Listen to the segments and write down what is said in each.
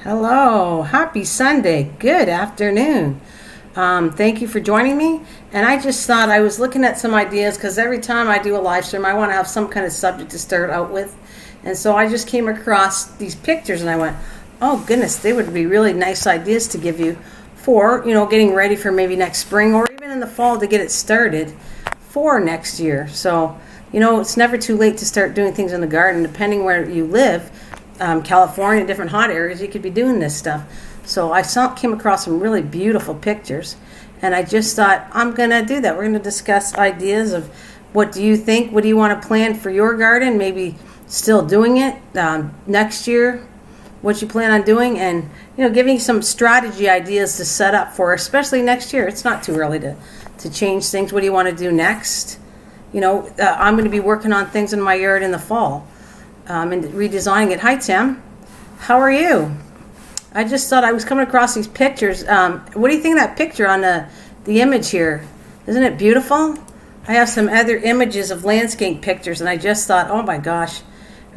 Hello, happy Sunday, good afternoon. Thank you for joining me. And I just thought I was looking at some ideas because every time I do a live stream, I want to have some kind of subject to start out with. And so I just came across these pictures and I went, oh goodness, they would be really nice ideas to give you for, getting ready for maybe next spring or even in the fall to get it started for next year. So, it's never too late to start doing things in the garden, depending where you live. California, different hot areas, you could be doing this stuff. So I came across some really beautiful pictures, and I just thought I'm going to do that. We're going to discuss ideas of what do you think, what do you want to plan for your garden, maybe still doing it next year, what you plan on doing, and giving some strategy ideas to set up for, especially next year. It's not too early to change things. What do you want to do next? I'm going to be working on things in my yard in the fall. And redesigning it. Hi, Tim. How are you? I just thought I was coming across these pictures. What do you think of that picture on the image here? Isn't it beautiful? I have some other images of landscape pictures, and I just thought, oh my gosh,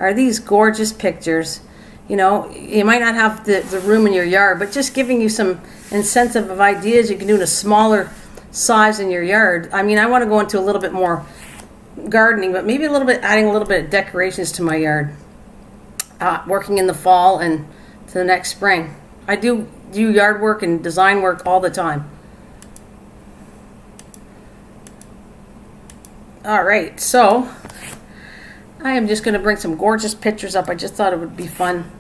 are these gorgeous pictures? You might not have the room in your yard, but just giving you some incentive of ideas you can do in a smaller size in your yard. I mean, I want to go into a little bit more gardening, but maybe adding a little bit of decorations to my yard, working in the fall and to the next spring. I do yard work and design work all the time. All right, so I am just going to bring some gorgeous pictures up. I just thought it would be fun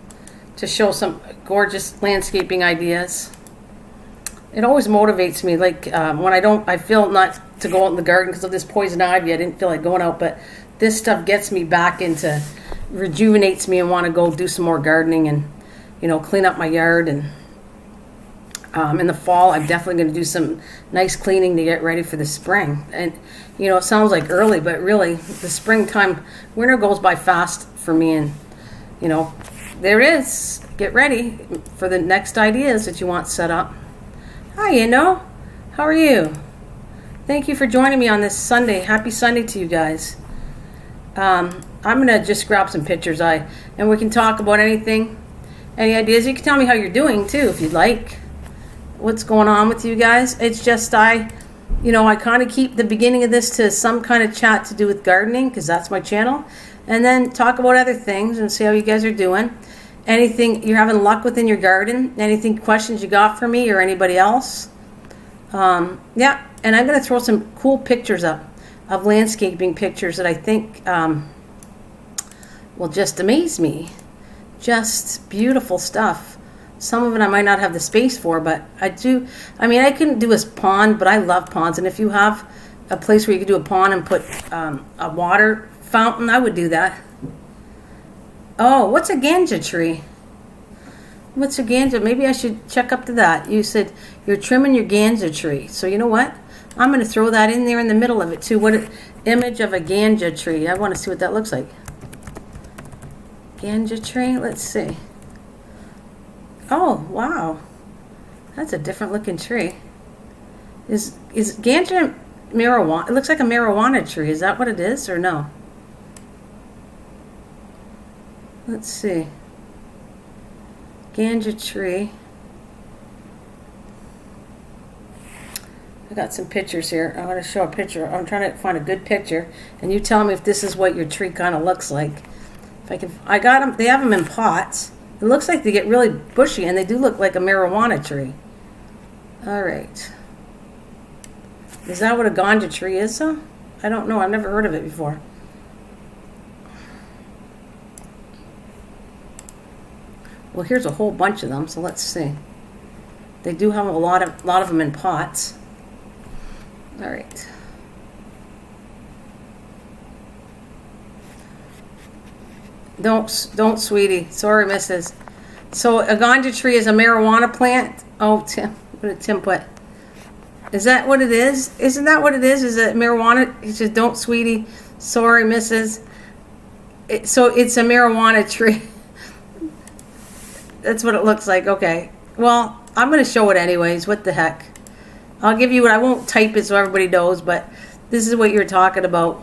to show some gorgeous landscaping ideas. It always motivates me, like when I feel not to go out in the garden because of this poison ivy. I didn't feel like going out, but this stuff gets me back rejuvenates me and want to go do some more gardening and, clean up my yard. And in the fall, I'm definitely going to do some nice cleaning to get ready for the spring. And, it sounds like early, but really the springtime, winter goes by fast for me. And, there it is. Get ready for the next ideas that you want set up. Hi, how are you? Thank you for joining me on this Sunday. Happy Sunday to you guys. I'm going to just grab some pictures, and we can talk about anything, any ideas. You can tell me how you're doing, too, if you'd like. What's going on with you guys? It's just I kind of keep the beginning of this to some kind of chat to do with gardening, because that's my channel, and then talk about other things and see how you guys are doing. Anything you're having luck with in your garden, anything questions you got for me or anybody else. Yeah, and I'm going to throw some cool pictures up of landscaping pictures that I think will just amaze me. Just beautiful stuff. Some of it I might not have the space for, but I do. I mean, I couldn't do a pond, but I love ponds. And if you have a place where you could do a pond and put a water fountain, I would do that. Oh, what's a ganja tree? What's a ganja? Maybe I should check up to that. You said you're trimming your ganja tree. So you know what? I'm going to throw that in there in the middle of it too. What image of a ganja tree? I want to see what that looks like. Ganja tree? Let's see. Oh, wow. That's a different looking tree. Is ganja marijuana? It looks like a marijuana tree. Is that what it is or no? Let's see. Ganja tree. I got some pictures here. I want to show a picture. I'm trying to find a good picture, and you tell me if this is what your tree kind of looks like. If I can, I got them. They have them in pots. It looks like they get really bushy, and they do look like a marijuana tree. All right. Is that what a ganja tree is, though? I don't know. I've never heard of it before. Well, here's a whole bunch of them, so let's see. They do have a lot of them in pots. All right. Don't, sweetie. Sorry, missus. So a ganja tree is a marijuana plant? Oh, Tim. What did Tim put? Is that what it is? Isn't that what it is? Is it marijuana? He says, don't, sweetie. Sorry, missus. So it's a marijuana tree. That's what it looks like. Okay. Well, I'm going to show it anyways. What the heck? I'll give you what I won't type it so everybody knows, but this is what you're talking about.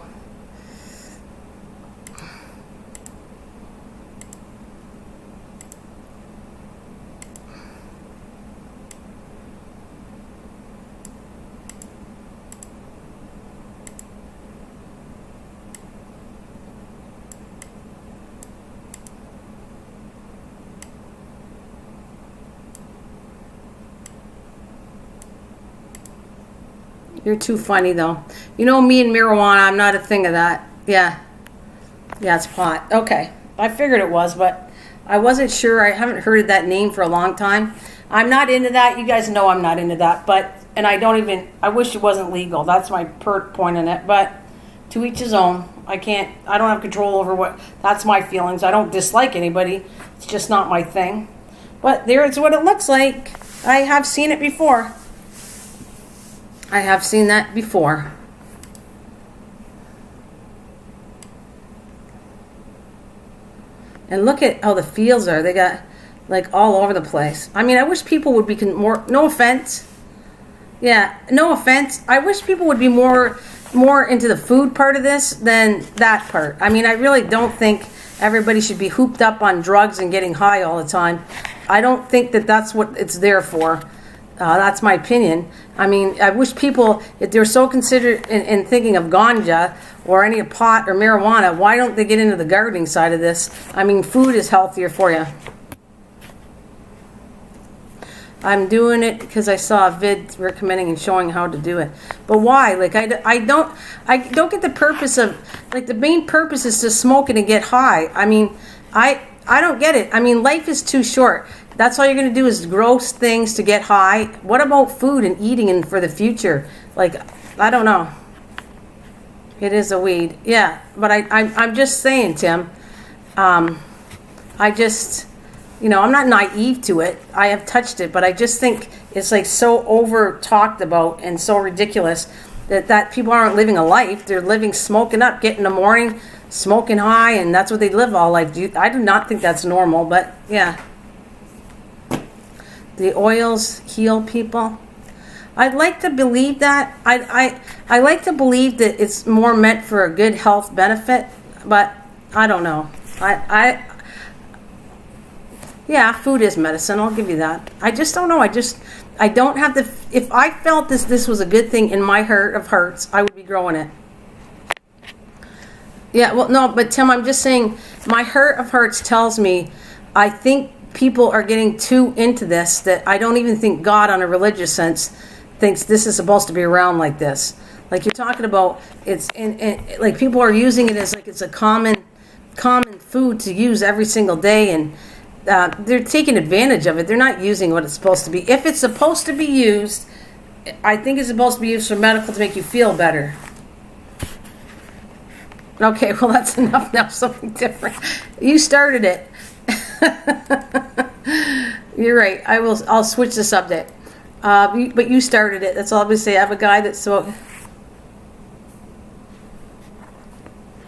You're too funny, though. You know me and marijuana, I'm not a thing of that. Yeah. Yeah, it's pot. Okay. I figured it was, but I wasn't sure. I haven't heard of that name for a long time. I'm not into that. You guys know I'm not into that. But, and I don't even, I wish it wasn't legal. That's my point in it. But to each his own. I don't have control over that's my feelings. I don't dislike anybody. It's just not my thing. But there's what it looks like. I have seen it before. I have seen that before. And look at how the fields are. They got like all over the place. I mean, I wish people would be more, no offense. Yeah, no offense. I wish people would be more into the food part of this than that part. I mean, I really don't think everybody should be hooped up on drugs and getting high all the time. I don't think that that's what it's there for. That's my opinion. I mean, I wish people, if they're so considered in thinking of ganja or any pot or marijuana, why don't they get into the gardening side of this? I mean, food is healthier for you. I'm doing it because I saw a vid recommending and showing how to do it. But why? Like, I don't get the purpose of, like, the main purpose is to smoke it and get high. I mean, I don't get it. I mean, life is too short. That's all you're going to do is grow things to get high. What about food and eating and for the future? Like, I don't know. It is a weed. Yeah, but I'm just saying, Tim. I just... I'm not naive to it. I have touched it, but I just think it's like so over talked about and so ridiculous that people aren't living a life. They're living smoking up, getting in the morning, smoking high, and that's what they live all life. I do not think that's normal, but yeah. The oils heal people. I'd like to believe that. I like to believe that it's more meant for a good health benefit, but I don't know. Yeah, food is medicine. I'll give you that. I just don't know. I don't have the. If I felt this was a good thing in my heart of hearts, I would be growing it. Yeah, well, no, but Tim, I'm just saying, my heart of hearts tells me, I think people are getting too into this that I don't even think God, on a religious sense, thinks this is supposed to be around like this. Like you're talking about, it's like people are using it as like it's a common food to use every single day, and they're taking advantage of it. They're not using what it's supposed to be. If it's supposed to be used, I think it's supposed to be used for medical to make you feel better. Okay, well that's enough now. Something different. You started it. You're right. I'll switch the subject. But you started it. That's all I'm going to say. I have a guy that smokes.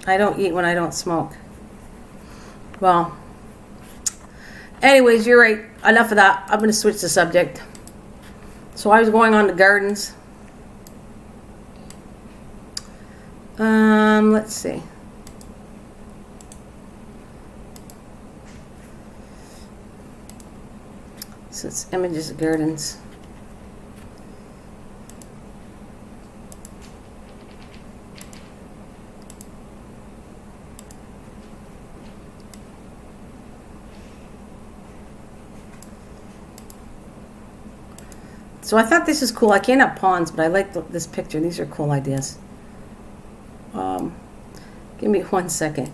I don't eat when I don't smoke. Well, anyways, you're right. Enough of that. I'm going to switch the subject. So I was going on to gardens. Let's see. So it's images of gardens. So I thought this is cool. I can't have ponds, but I like this picture. These are cool ideas. Give me 1 second.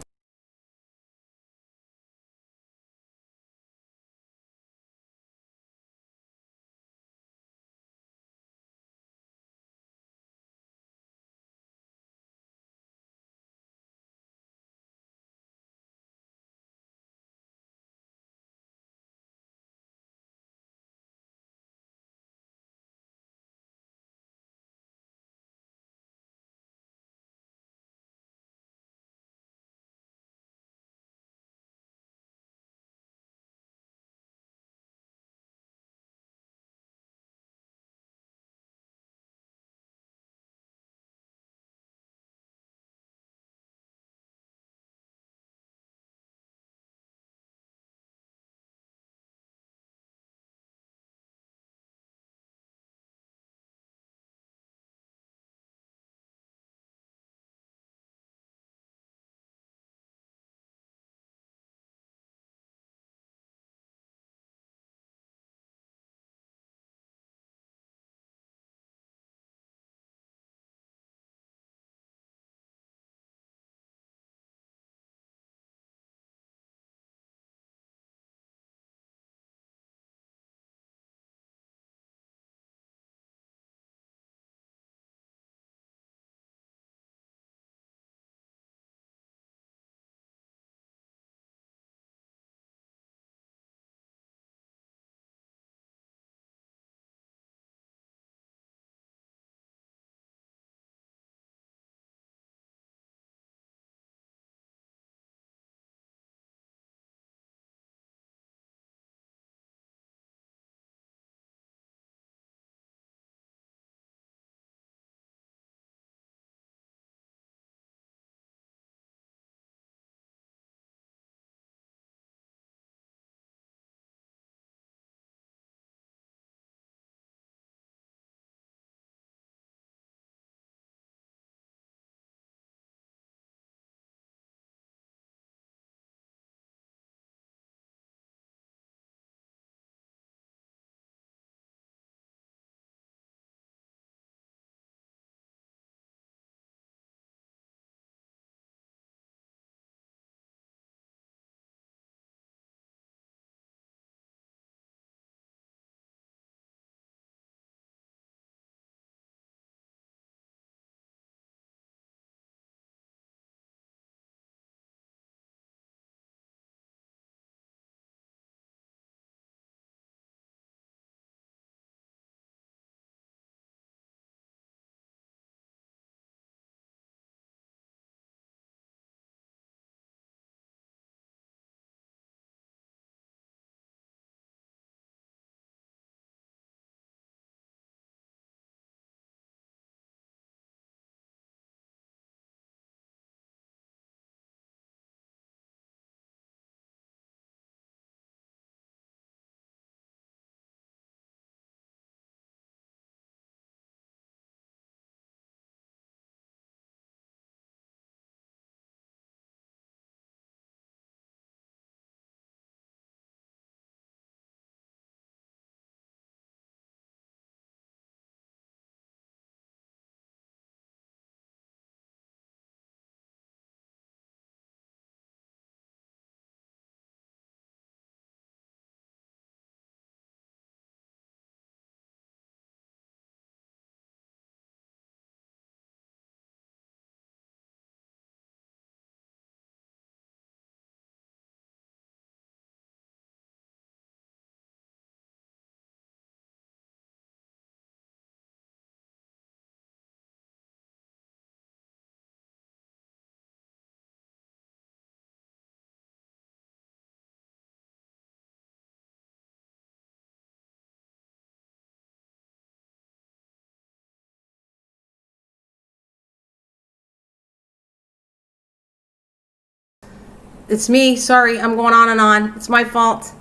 It's me. Sorry, I'm going on and on. It's my fault.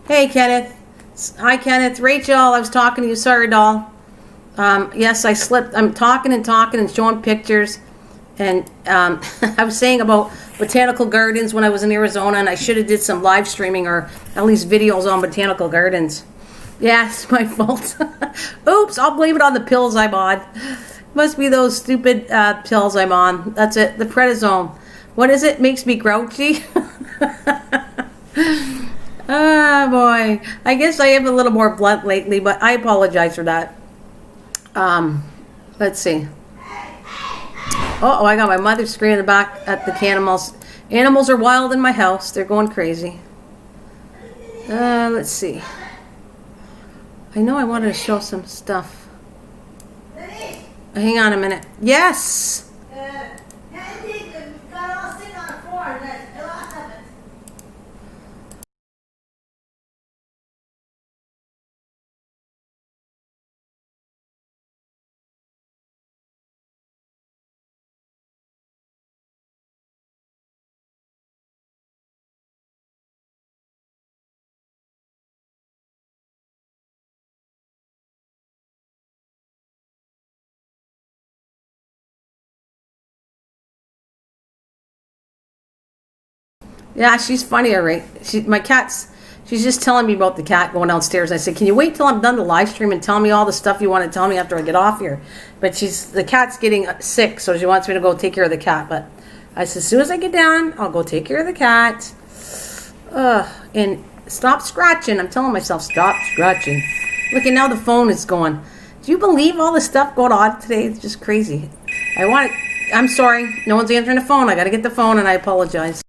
Hey, Kenneth. Hi, Kenneth. Rachel, I was talking to you. Sorry, doll. Yes, I slipped. I'm talking and showing pictures. And I was saying about botanical gardens when I was in Arizona, and I should have did some live streaming or at least videos on botanical gardens. Yeah, it's my fault. Oops, I'll blame it on the pills I'm on. Must be those stupid pills I'm on. That's it, the prednisone. What is it? Makes me grouchy? Ah, boy. I guess I am a little more blunt lately, but I apologize for that. Let's see. Oh, I got my mother screaming in the back at the animals. Animals are wild in my house. They're going crazy. Let's see. I know I wanted to show some stuff. Hang on a minute. Yes! Yeah, she's funny, all right. She's just telling me about the cat going downstairs. I said, can you wait till I'm done the live stream and tell me all the stuff you want to tell me after I get off here? But the cat's getting sick, so she wants me to go take care of the cat. But I said, as soon as I get down, I'll go take care of the cat. And stop scratching. I'm telling myself, stop scratching. Look, and now the phone is going. Do you believe all the stuff going on today? It's just crazy. I'm sorry. No one's answering the phone. I got to get the phone, and I apologize.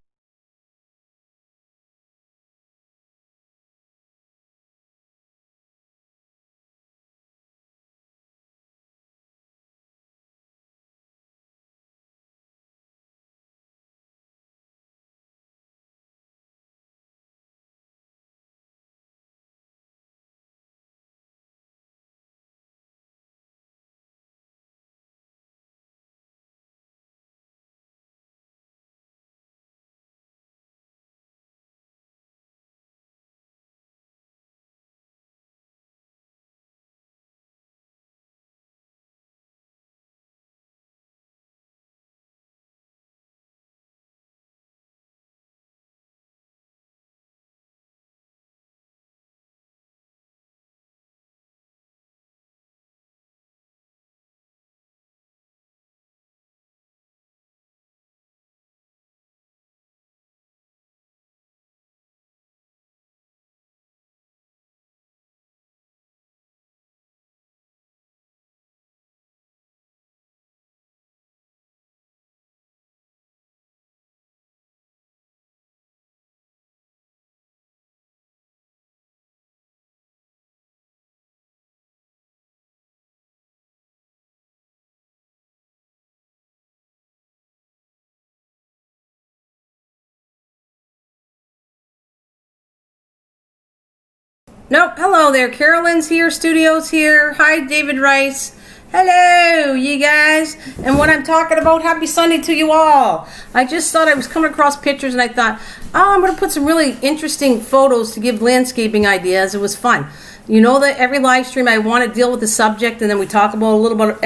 Nope. Hello there. Carolyn's here. Studio's here. Hi, David Rice. Hello, you guys. And what I'm talking about, happy Sunday to you all. I just thought I was coming across pictures and I thought, oh, I'm going to put some really interesting photos to give landscaping ideas. It was fun. You know that every live stream I want to deal with the subject and then we talk about a little bit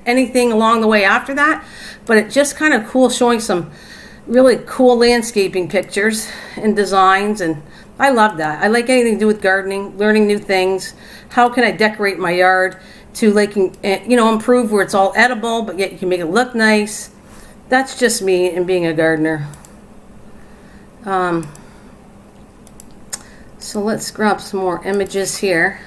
anything along the way after that. But it's just kind of cool showing some really cool landscaping pictures and designs, and I love that. I like anything to do with gardening, learning new things. How can I decorate my yard to improve where it's all edible, but yet you can make it look nice. That's just me and being a gardener. So let's grab some more images here.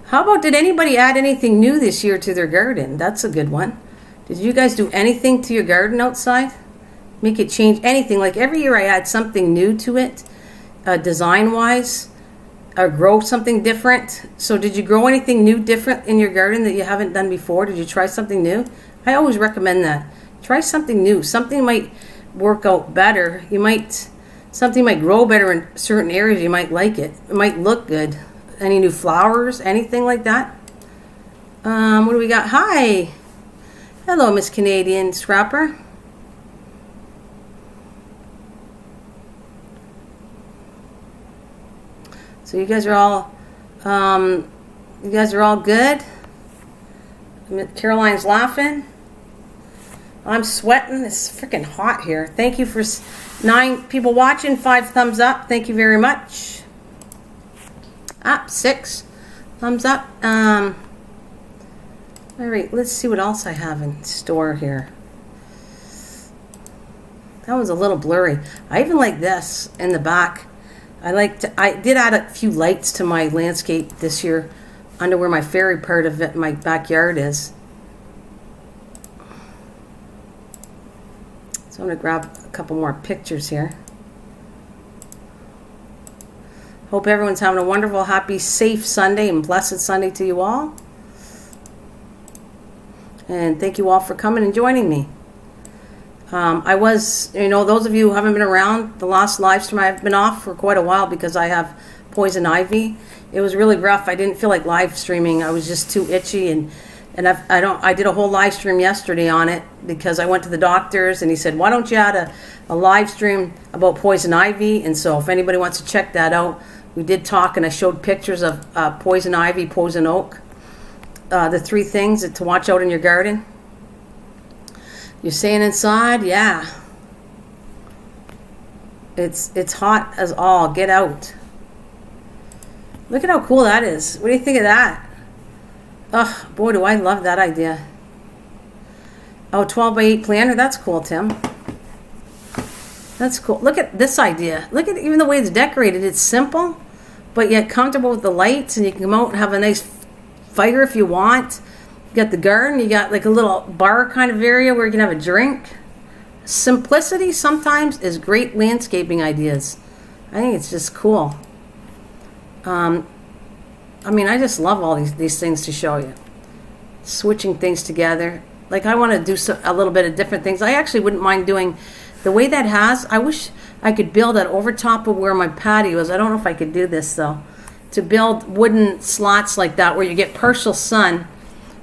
How about, did anybody add anything new this year to their garden? That's a good one. Did you guys do anything to your garden outside? Make it change anything. Like every year I add something new to it, design-wise, or grow something different. So did you grow anything new, different in your garden that you haven't done before? Did you try something new? I always recommend that. Try something new. Something might work out better. Something might grow better in certain areas. You might like it. It might look good. Any new flowers, anything like that? What do we got? Hi. Hello, Miss Canadian Scrapper. So you guys are all, good. Caroline's laughing. I'm sweating. It's freaking hot here. Thank you for 9 people watching. 5 thumbs up. Thank you very much. 6 thumbs up. All right, let's see what else I have in store here. That was a little blurry. I even like this in the back. I did add a few lights to my landscape this year under where my fairy part of it, my backyard is. So I'm going to grab a couple more pictures here. Hope everyone's having a wonderful, happy, safe Sunday and blessed Sunday to you all. And thank you all for coming and joining me. I was, those of you who haven't been around, the last live stream, I've been off for quite a while because I have poison ivy. It was really rough. I didn't feel like live streaming. I was just too itchy, and I did a whole live stream yesterday on it because I went to the doctors and he said, why don't you add a live stream about poison ivy? And so if anybody wants to check that out, we did talk and I showed pictures of poison ivy, poison oak, the 3 things to watch out in your garden. You're staying inside? Yeah. It's hot as all. Get out. Look at how cool that is. What do you think of that? Oh, boy, do I love that idea. Oh, 12 by 8 planter. That's cool, Tim. That's cool. Look at this idea. Look at even the way it's decorated. It's simple, but yet comfortable with the lights, and you can come out and have a nice fire if you want. You got the garden, you got like a little bar kind of area where you can have a drink. Simplicity sometimes is great landscaping ideas. I think it's just cool. I just love all these things to show you. Switching things together. Like I want to do a little bit of different things. I actually wouldn't mind doing the way that has. I wish I could build that over top of where my patio is. I don't know if I could do this though. To build wooden slots like that where you get partial sun.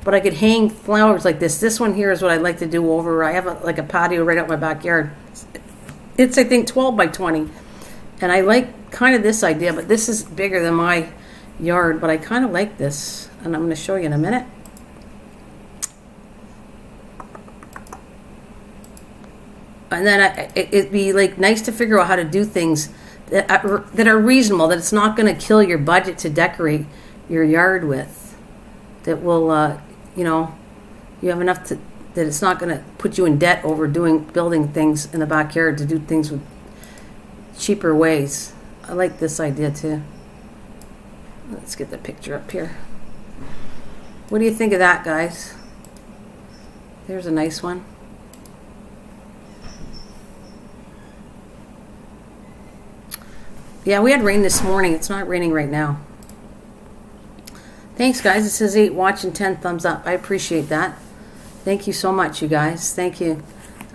But I could hang flowers like this. This one here is what I'd like to do over. I have a patio right out my backyard. It's, I think, 12 by 20. And I like kind of this idea, but this is bigger than my yard. But I kind of like this. And I'm going to show you in a minute. And then it'd be like nice to figure out how to do things that are reasonable, that it's not going to kill your budget to decorate your yard with. That will... you have enough that it's not going to put you in debt over building things in the backyard, to do things with cheaper ways. I like this idea too. Let's get the picture up here. What do you think of that, guys? There's a nice one. Yeah, we had rain this morning. It's not raining right now. Thanks, guys. It says 8 watching, 10 thumbs up. I appreciate that. Thank you so much, you guys. Thank you.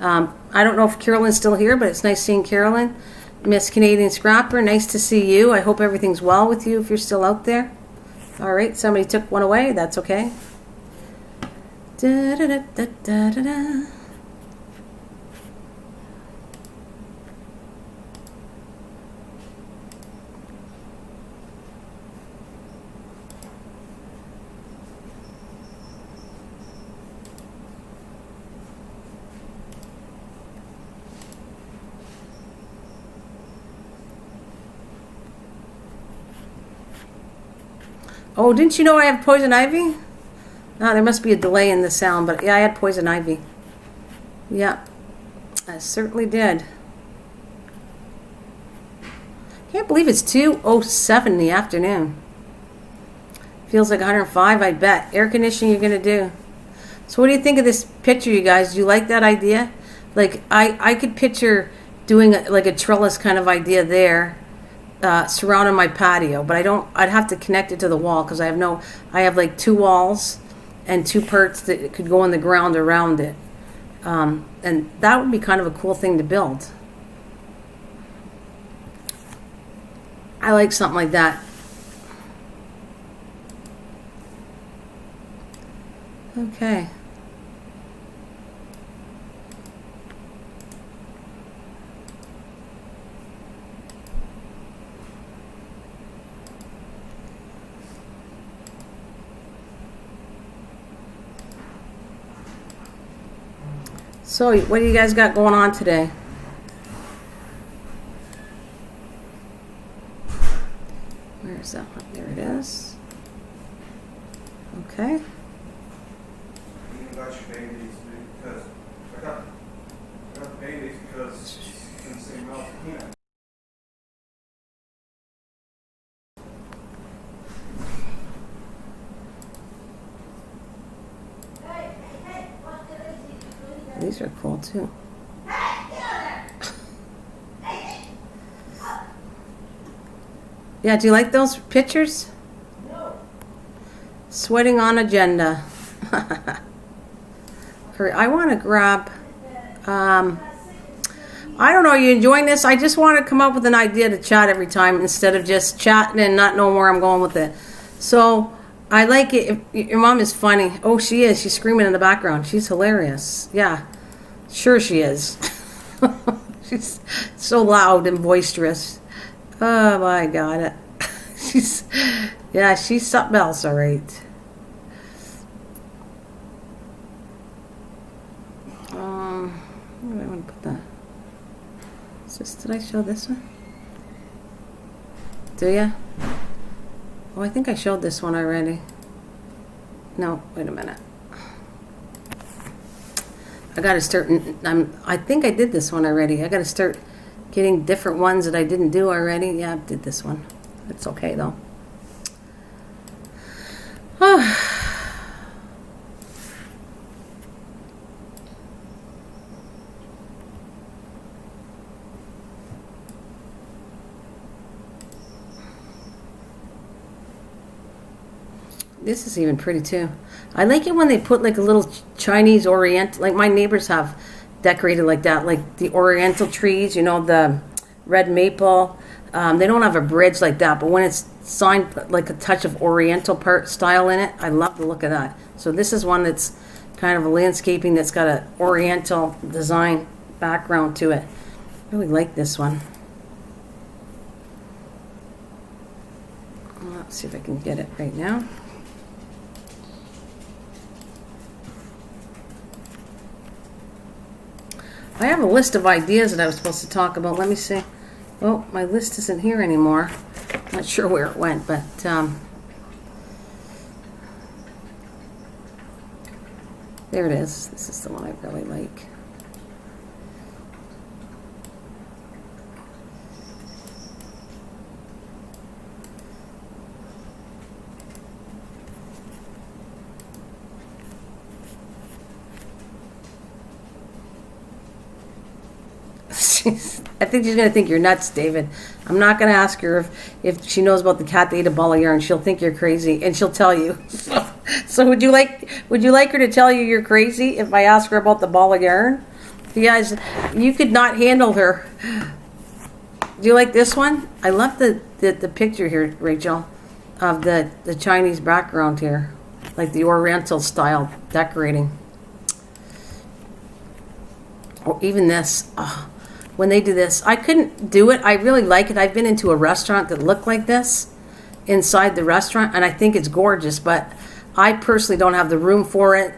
I don't know if Carolyn's still here, but it's nice seeing Carolyn. Miss Canadian Scrapper, nice to see you. I hope everything's well with you if you're still out there. All right, somebody took one away. That's okay. Da, da, da, da, da, da, da. Oh, didn't you know I have poison ivy? Oh, there must be a delay in the sound, but yeah, I had poison ivy. Yeah, I certainly did. Can't believe it's 2:07 in the afternoon. Feels like 105, I bet. Air conditioning you're going to do. So what do you think of this picture, you guys? Do you like that idea? Like, I could picture doing like a trellis kind of idea there. Surrounding my patio, but I'd have to connect it to the wall because I have like 2 walls and 2 parts that could go in the ground around it. And that would be kind of a cool thing to build. I like something like that. Okay. So, what do you guys got going on today? Where's that one? There it is. Okay. You got your babies because I got the babies because it's in the same mouth again. These are cool too. Yeah, do you like those pictures? No. Sweating on agenda. I want to grab, I don't know, are you enjoying this? I just want to come up with an idea to chat every time instead of just chatting and not knowing where I'm going with it. So, I like it. If your mom is funny. Oh, she is. She's screaming in the background. She's hilarious. Yeah, sure she is. She's so loud and boisterous. Oh my God. she's something else, all right. Where do I want to put that? Did I show this one? Do ya? Oh, I think I showed this one already. No, wait a minute. I got to start. I think I did this one already. I got to start getting different ones that I didn't do already. Yeah, I did this one. It's okay though. This is even pretty too. I like it when they put like a little Chinese Orient, like my neighbors have decorated like that, like the Oriental trees, you know, the red maple. They don't have a bridge like that, but when it's signed like a touch of Oriental part style in it, I love the look of that. So this is one that's kind of a landscaping that's got an Oriental design background to it. I really like this one. Let's see if I can get it right now. I have a list of ideas that I was supposed to talk about. Let me see. Oh, my list isn't here anymore. Not sure where it went, but there it is. This is the one I really like. I think she's going to think you're nuts, David. I'm not going to ask her if she knows about the cat that ate a ball of yarn. She'll think you're crazy, and she'll tell you. So would you like her to tell you you're crazy if I ask her about the ball of yarn? You guys, you could not handle her. Do you like this one? I love the picture here, Rachel, of the Chinese background here, like the Oriental style decorating. Or even this. Oh, when they do this, I couldn't do it. I really like it. I've been into a restaurant that looked like this inside the restaurant, and I think it's gorgeous, but I personally don't have the room for it.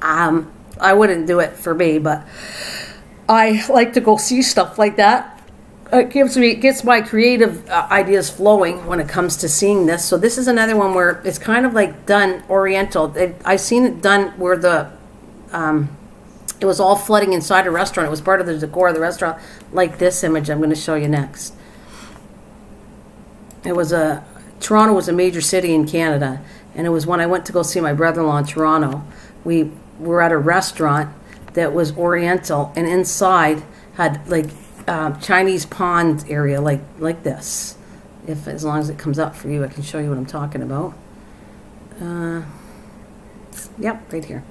I wouldn't do it for me, but I like to go see stuff like that. It gets my creative ideas flowing when it comes to seeing this. So this is another one where it's kind of like done Oriental. I've seen it done where it was all flooding inside a restaurant. It was part of the decor of the restaurant, like this image I'm going to show you next. Toronto was a major city in Canada, and it was when I went to go see my brother-in-law in Toronto. We were at a restaurant that was Oriental, and inside had like Chinese pond area, like this. As long as it comes up for you, I can show you what I'm talking about. Yep, right here.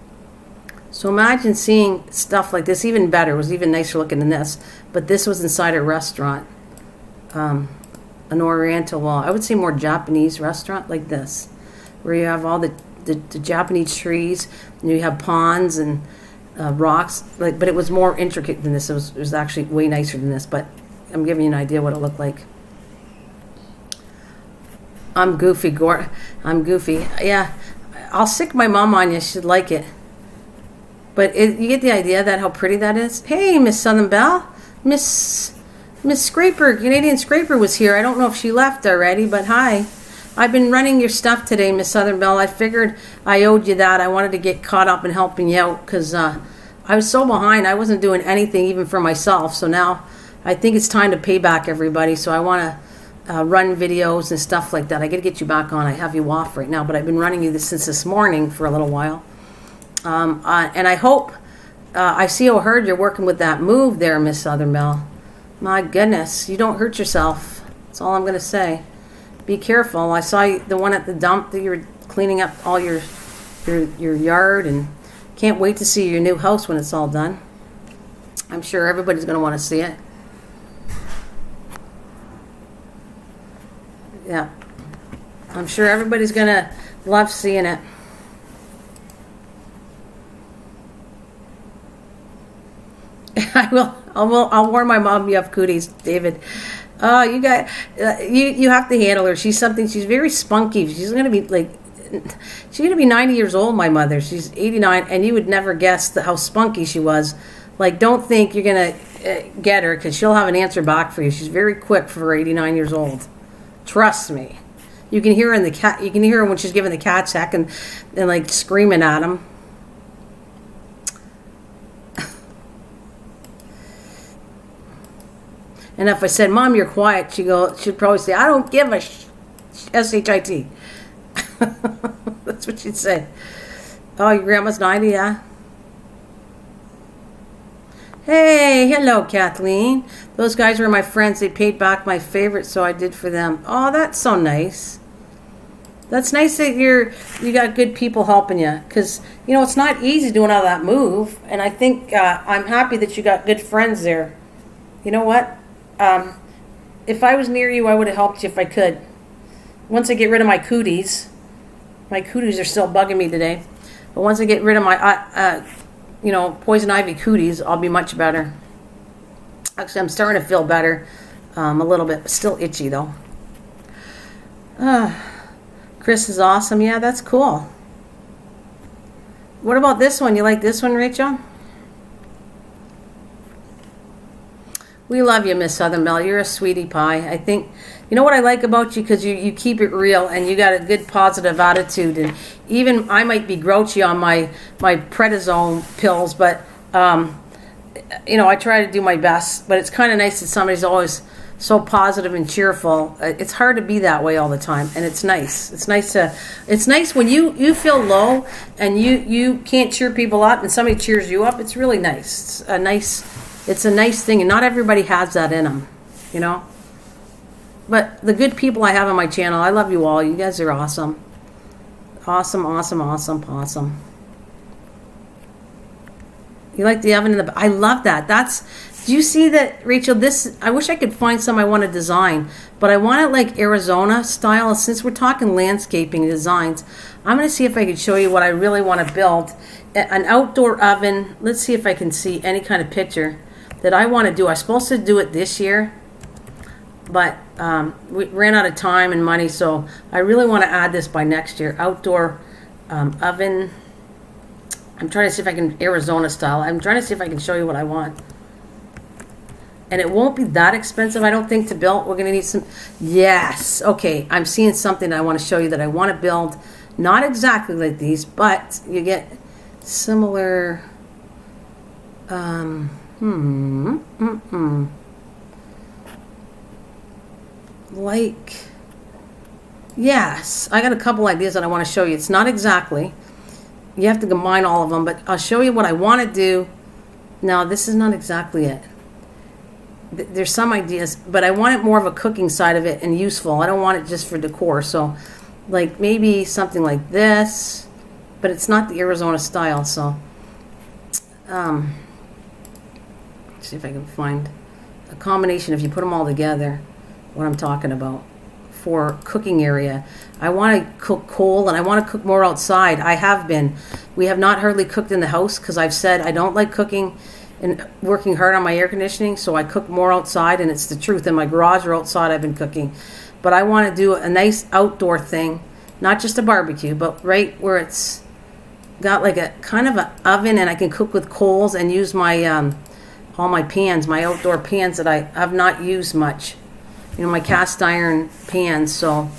So imagine seeing stuff like this, even better. It was even nicer looking than this. But this was inside a restaurant, an Oriental wall. I would say more Japanese restaurant like this, where you have all the Japanese trees, and you have ponds and rocks. But it was more intricate than this. It was actually way nicer than this. But I'm giving you an idea what it looked like. I'm goofy, I'm goofy. Yeah, I'll sick my mom on you. She'd like it. But you get the idea that how pretty that is. Hey, Miss Southern Belle, Miss Scraper, Canadian Scraper was here. I don't know if she left already, but hi. I've been running your stuff today, Miss Southern Belle. I figured I owed you that. I wanted to get caught up in helping you out because I was so behind. I wasn't doing anything even for myself. So now I think it's time to pay back everybody. So I want to run videos and stuff like that. I got to get you back on. I have you off right now, but I've been running you since this morning for a little while. And I hope, I see or heard you're working with that move there, Miss Southern Belle. My goodness, you don't hurt yourself. That's all I'm going to say. Be careful. I saw the one at the dump that you were cleaning up all your yard, and can't wait to see your new house when it's all done. I'm sure everybody's going to want to see it. Yeah. I'm sure everybody's going to love seeing it. I'll warn my mom you have cooties, David. Oh, you got you have to handle her. She's very spunky. She's gonna be 90 years old. My mother, she's 89, and you would never guess how spunky she was. Like, don't think you're gonna get her because she'll have an answer back for you. She's very quick for her 89 years old. Trust me. You can hear her You can hear her when she's giving the cats heck and like screaming at them. And if I said, Mom, you're quiet, she'd probably say, I don't give a S-H-I-T. That's what she'd say. Oh, your grandma's 90, yeah? Hey, hello, Kathleen. Those guys were my friends. They paid back my favorite, so I did for them. Oh, that's so nice. That's nice that you got good people helping you. Because, it's not easy doing all that move. And I think I'm happy that you got good friends there. You know what? If I was near you, I would have helped you if I could. Once I get rid of my cooties are still bugging me today. But once I get rid of my, poison ivy cooties, I'll be much better. Actually, I'm starting to feel better, a little bit, but still itchy though. Chris is awesome. Yeah, that's cool. What about this one? You like this one, Rachel? We love you, Miss Southern Belle. You're a sweetie pie. I think, you know what I like about you? Because you keep it real and you got a good positive attitude. And even I might be grouchy on my prednisone pills, but, I try to do my best. But it's kind of nice that somebody's always so positive and cheerful. It's hard to be that way all the time, and it's nice. It's nice when you feel low and you can't cheer people up and somebody cheers you up. It's really nice. It's a nice thing, and not everybody has that in them, But the good people I have on my channel, I love you all. You guys are awesome. Awesome, awesome, awesome, awesome. You like the oven I love that. Do you see that, Rachel? I wish I could find some I want to design, but I want it like Arizona style. Since we're talking landscaping designs, I'm going to see if I can show you what I really want to build. An outdoor oven. Let's see if I can see any kind of picture that I want to do. I was supposed to do it this year, but we ran out of time and money, so I really want to add this by next year. Outdoor oven. I'm trying to see if I can, Arizona style. I'm trying to see if I can show you what I want. And it won't be that expensive, I don't think, to build. We're going to need some, yes. Okay, I'm seeing something that I want to show you that I want to build. Not exactly like these, but you get similar, like, yes, I got a couple ideas that I want to show you. It's not exactly, you have to combine all of them, but I'll show you what I want to do. Now, this is not exactly it. There's some ideas, but I want it more of a cooking side of it and useful. I don't want it just for decor. So, like, maybe something like this, but it's not the Arizona style. So, let's see if I can find a combination, if you put them all together, what I'm talking about for cooking area. I want to cook cold, and I want to cook more outside. I have been. We have not hardly cooked in the house because I've said I don't like cooking and working hard on my air conditioning, so I cook more outside, and it's the truth. In my garage or outside, I've been cooking. But I want to do a nice outdoor thing, not just a barbecue, but right where it's got like a kind of an oven, and I can cook with coals and use my all my pans, my outdoor pans that I have not used much. You know, my cast iron pans. So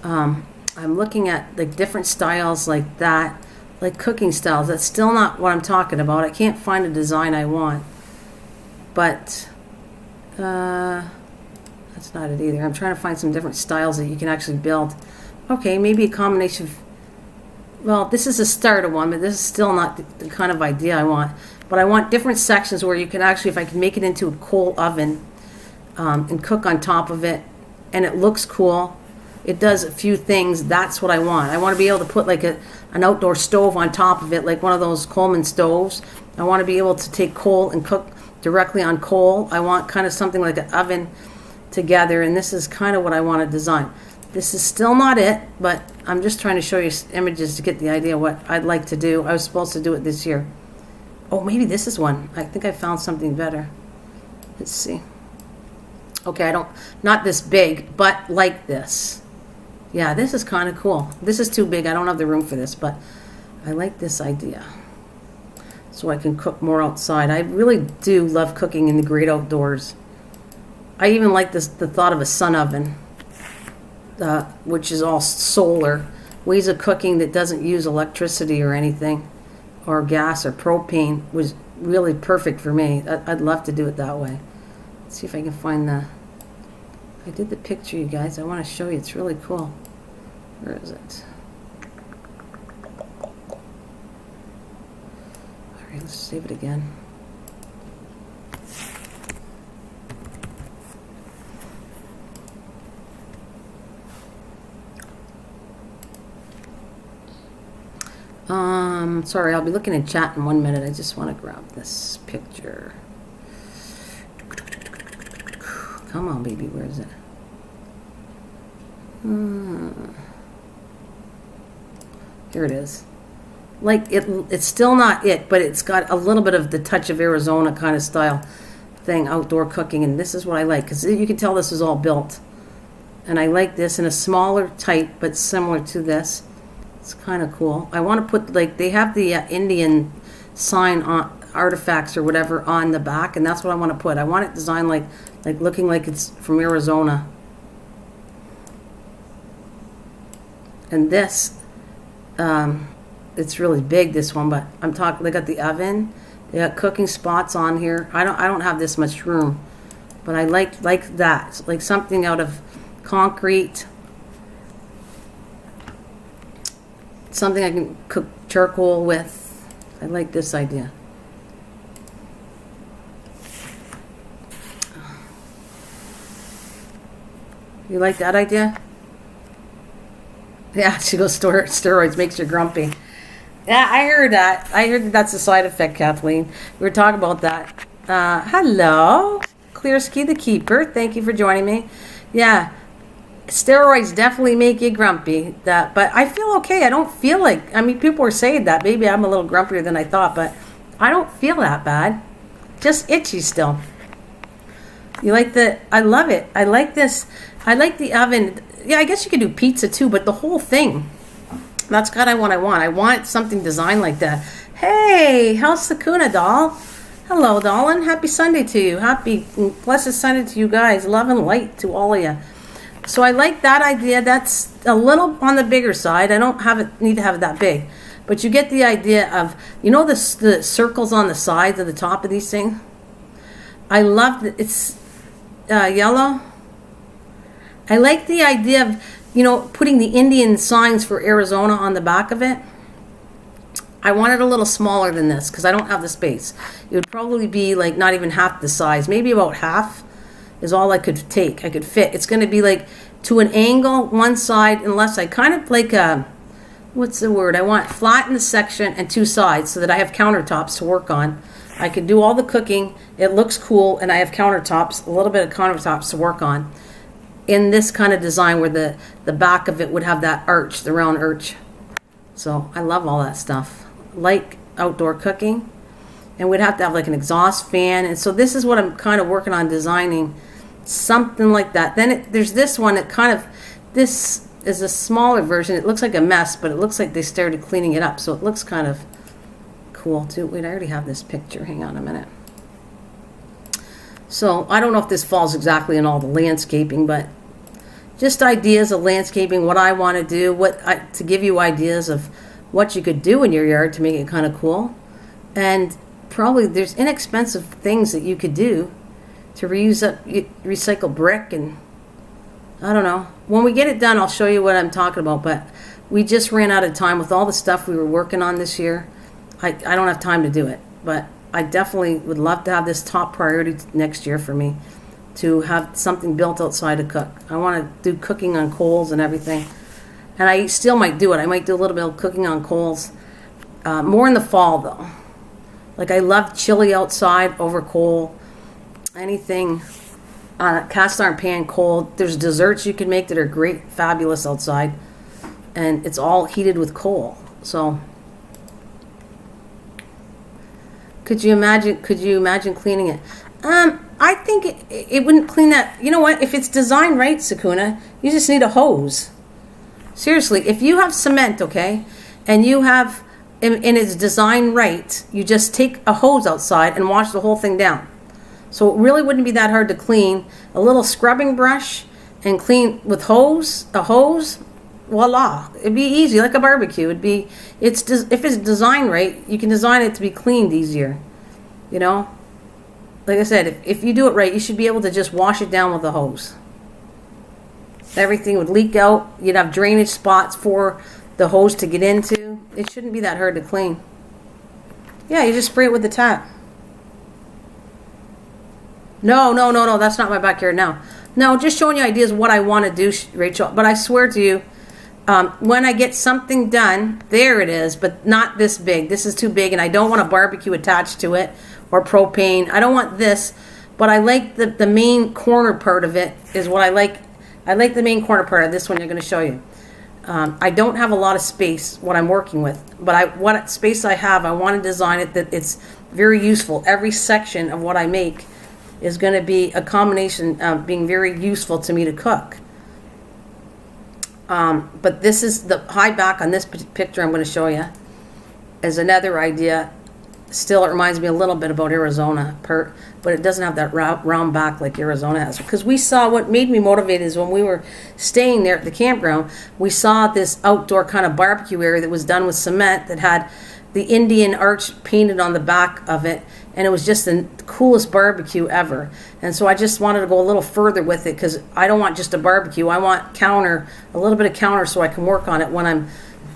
I'm looking at like different styles like that, like cooking styles. That's still not what I'm talking about. I can't find a design I want. But that's not it either. I'm trying to find some different styles that you can actually build. Okay, maybe a combination of, well, this is a starter one, but this is still not the kind of idea I want. But I want different sections where you can actually, if I can make it into a coal oven and cook on top of it, and it looks cool, it does a few things, that's what I want. I want to be able to put like an outdoor stove on top of it, like one of those Coleman stoves. I want to be able to take coal and cook directly on coal. I want kind of something like an oven together, and this is kind of what I want to design. This is still not it, but I'm just trying to show you images to get the idea of what I'd like to do. I was supposed to do it this year. Oh, maybe this is one. I think I found something better. Let's see. Okay, not this big, but like this. Yeah, this is kind of cool. This is too big. I don't have the room for this, but I like this idea. So I can cook more outside. I really do love cooking in the great outdoors. I even like the thought of a sun oven, which is all solar. Ways of cooking that doesn't use electricity or anything, or gas or propane, was really perfect for me. I'd love to do it that way. Let's see if I can find I did the picture, you guys. I want to show you. It's really cool. Where is it? All right, let's save it again. Sorry, I'll be looking in chat in 1 minute. I just want to grab this picture. Come on, baby, where is it? Here it is. Like, it's still not it, but it's got a little bit of the touch of Arizona kind of style thing, outdoor cooking, and this is what I like, because you can tell this is all built. And I like this in a smaller type, but similar to this. It's kind of cool. I want to put, like, they have the Indian sign on artifacts or whatever on the back, and that's what I want to put. I want it designed like looking like it's from Arizona. And this, it's really big, this one, but I'm talking, they got the oven, they got cooking spots on here. I don't have this much room, but I like that, like something out of concrete, something I can cook charcoal with. I like this idea. You like that idea? Yeah, she goes, steroids makes you grumpy. Yeah, I heard that. I heard that's a side effect, Kathleen. We were talking about that. Hello, Clearski the Keeper. Thank you for joining me. Yeah, steroids definitely make you grumpy. But I feel okay. I don't feel like, I mean, people were saying that. Maybe I'm a little grumpier than I thought, but I don't feel that bad. Just itchy still. You like I love it. I like this. I like the oven. Yeah, I guess you could do pizza too, but the whole thing. That's kind of what I want. I want something designed like that. Hey, how's Sakuna, doll? Hello, darling. Happy Sunday to you. Happy blessed Sunday to you guys. Love and light to all of you. So I like that idea. That's a little on the bigger side. I don't need to have it that big. But you get the idea of, you know, the circles on the sides of the top of these things? I love that it's yellow. I like the idea of, you know, putting the Indian signs for Arizona on the back of it. I want it a little smaller than this because I don't have the space. It would probably be like not even half the size. Maybe about half is all I could take. I could fit. It's going to be like to an angle, one side, unless I kind of like what's the word? I want flat in the section and two sides so that I have countertops to work on. I can do all the cooking. It looks cool, and I have countertops, a little bit of countertops to work on. In this kind of design where the back of it would have that arch, the round arch. So I love all that stuff. Like outdoor cooking. And we'd have to have like an exhaust fan. And so this is what I'm kind of working on designing. Something like that. Then there's this one that kind of, this is a smaller version. It looks like a mess, but it looks like they started cleaning it up. So it looks kind of cool too. Wait, I already have this picture. Hang on a minute. So I don't know if this falls exactly in all the landscaping, but just ideas of landscaping, what I want to do, to give you ideas of what you could do in your yard to make it kind of cool. And probably there's inexpensive things that you could do to recycle brick, and I don't know. When we get it done, I'll show you what I'm talking about, but we just ran out of time with all the stuff we were working on this year. I don't have time to do it, but I definitely would love to have this top priority next year for me, to have something built outside to cook. I want to do cooking on coals and everything, and I still might do it. I might do a little bit of cooking on coals, more in the fall though. Like I love chili outside over coal. Anything on a cast iron pan cold. There's desserts you can make that are great, fabulous outside, and it's all heated with coal. So could you imagine cleaning it? I think it wouldn't clean that. You know what? If it's designed right, Sakuna, you just need a hose. Seriously, if you have cement, okay, and you have, and it's designed right, you just take a hose outside and wash the whole thing down. So it really wouldn't be that hard to clean. A little scrubbing brush and clean with a hose, voila. It'd be easy, like a barbecue. If it's designed right, you can design it to be cleaned easier. You know? Like I said, if you do it right, you should be able to just wash it down with a hose. Everything would leak out. You'd have drainage spots for the hose to get into. It shouldn't be that hard to clean. Yeah, you just spray it with the tap. No, that's not my backyard now. No, just showing you ideas of what I want to do, Rachel. But I swear to you, when I get something done, there it is, but not this big. This is too big, and I don't want a barbecue attached to it or propane. I don't want this, but I like the main corner part of it is what I like. I like the main corner part of this one you're going to show you. I don't have a lot of space, what I'm working with, but what space I have, I want to design it that it's very useful. Every section of what I make is going to be a combination of being very useful to me to cook. But this is the high back on this picture I'm going to show you is another idea. Still, it reminds me a little bit about Arizona, but it doesn't have that round back like Arizona has. Because we saw, what made me motivated is when we were staying there at the campground, we saw this outdoor kind of barbecue area that was done with cement that had the Indian arch painted on the back of it, and it was just the coolest barbecue ever. And so I just wanted to go a little further with it, because I don't want just a barbecue. I want a little bit of counter, so I can work on it when I'm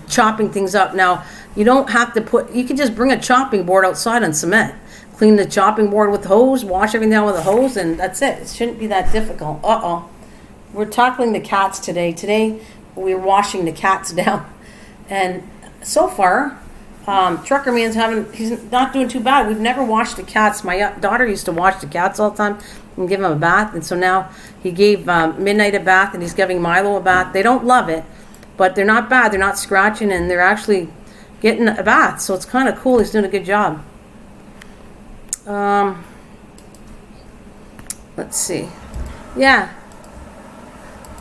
chopping things up. Now, you don't have to you can just bring a chopping board outside on cement. Clean the chopping board with the hose, wash everything down with a hose, and that's it. It shouldn't be that difficult. We're tackling the cats today. Today, we're washing the cats down. And so far, Trucker Man's he's not doing too bad. We've never washed the cats. My daughter used to wash the cats all the time and give them a bath. And so now he gave Midnight a bath, and he's giving Milo a bath. They don't love it, but they're not bad. They're not scratching, and they're actually getting a bath. So it's kind of cool. He's doing a good job. Let's see. Yeah.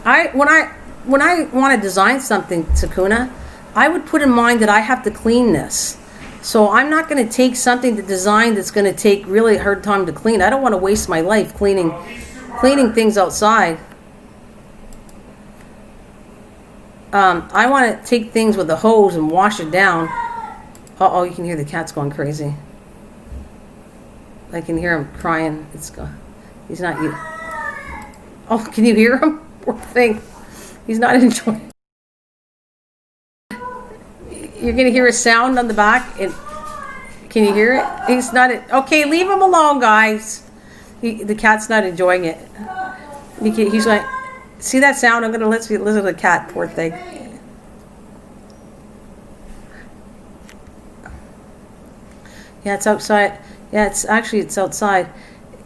When I want to design something, Sakuna, I would put in mind that I have to clean this. So I'm not going to take something to design that's going to take really hard time to clean. I don't want to waste my life cleaning things outside. I want to take things with a hose and wash it down. Uh-oh, you can hear the cats going crazy. I can hear him crying. He's not you. Oh, can you hear him? Poor thing. He's not enjoying. You're going to hear a sound on the back. Can you hear it? He's not. Okay, leave him alone, guys. The cat's not enjoying it. He's like, see that sound? I'm going to listen to the cat, poor thing. Yeah, it's outside. Yeah, it's outside.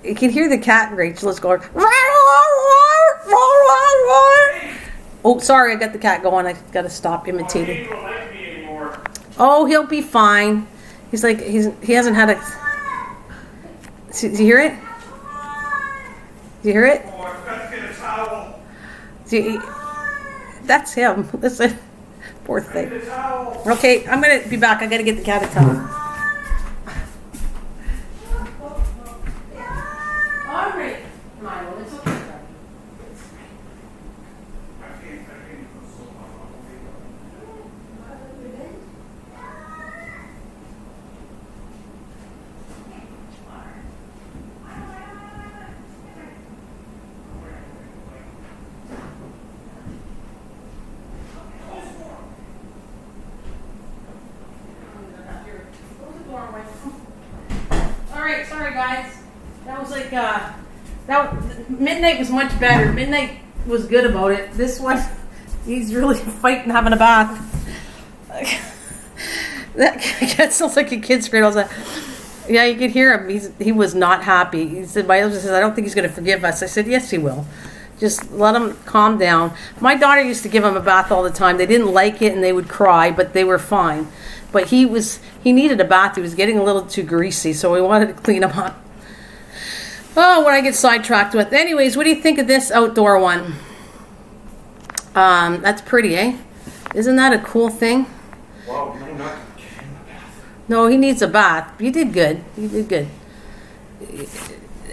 You can hear the cat, Rachel, is going. Oh, sorry, I got the cat going. I got to stop imitating. Oh, he'll be fine. He's like, he hasn't had a. Do you hear it? Do you hear it? Oh, I've got to get a towel. That's him. Listen, poor Bring thing. the towel. Okay, I'm gonna be back. I gotta get the cat a towel. All right, Milo, it's okay. I can't put so much on All right, sorry guys. That was like midnight was much better. Midnight was good about it. This one, he's really fighting having a bath. That cat sounds like a kid's cradle. Yeah, you could hear him. He was not happy. He said, my husband says, I don't think he's going to forgive us. I said, yes, he will. Just let him calm down. My daughter used to give him a bath all the time. They didn't like it and they would cry, but they were fine. But he needed a bath. He was getting a little too greasy, so we wanted to clean him up. Oh, what I get sidetracked with. Anyways, what do you think of this outdoor one? That's pretty, eh? Isn't that a cool thing? Wow, no, not get in the bath. No, he needs a bath. You did good. You did good.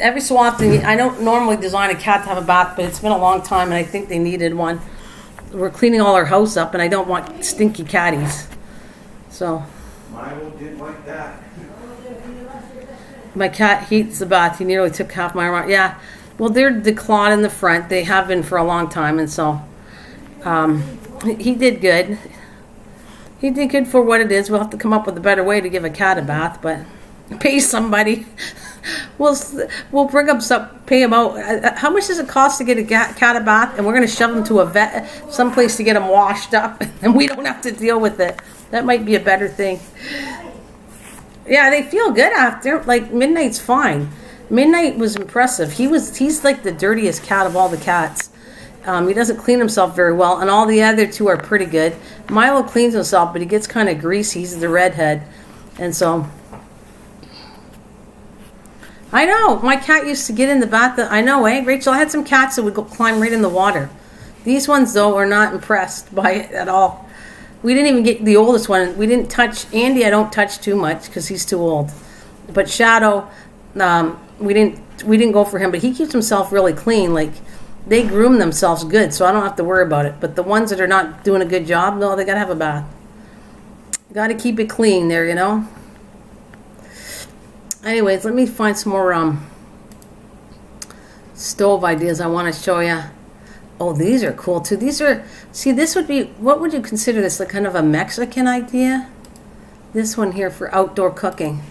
Every so often, I don't normally design a cat to have a bath, but it's been a long time, and I think they needed one. We're cleaning all our house up, and I don't want stinky catties. So, Milo did like that. my cat hates the bath. He nearly took half my arm out. Yeah, well, they're declawed in the front. They have been for a long time, and so he did good. He did good for what it is. We'll have to come up with a better way to give a cat a bath, but pay somebody. We'll bring up some, pay him out. How much does it cost to get a cat a bath? And we're going to shove him to a vet, someplace to get him washed up, and we don't have to deal with it. That might be a better thing. Yeah, they feel good after. Like, Midnight's fine. Midnight was impressive. He's like the dirtiest cat of all the cats. He doesn't clean himself very well, and all the other two are pretty good. Milo cleans himself, but he gets kind of greasy. He's the redhead, and so I know my cat used to get in the bath. I know, eh, Rachel? I had some cats that would go climb right in the water. These ones, though, are not impressed by it at all. We didn't even get the oldest one. We didn't touch Andy. I don't touch too much because he's too old. But Shadow, we didn't go for him. But he keeps himself really clean. Like, they groom themselves good, so I don't have to worry about it. But the ones that are not doing a good job, no, they gotta have a bath. Got to keep it clean there, you know. Anyways, let me find some more stove ideas I want to show you. Oh, these are cool too. These are, see, this would be, what would you consider this, like kind of a Mexican idea? This one here for outdoor cooking.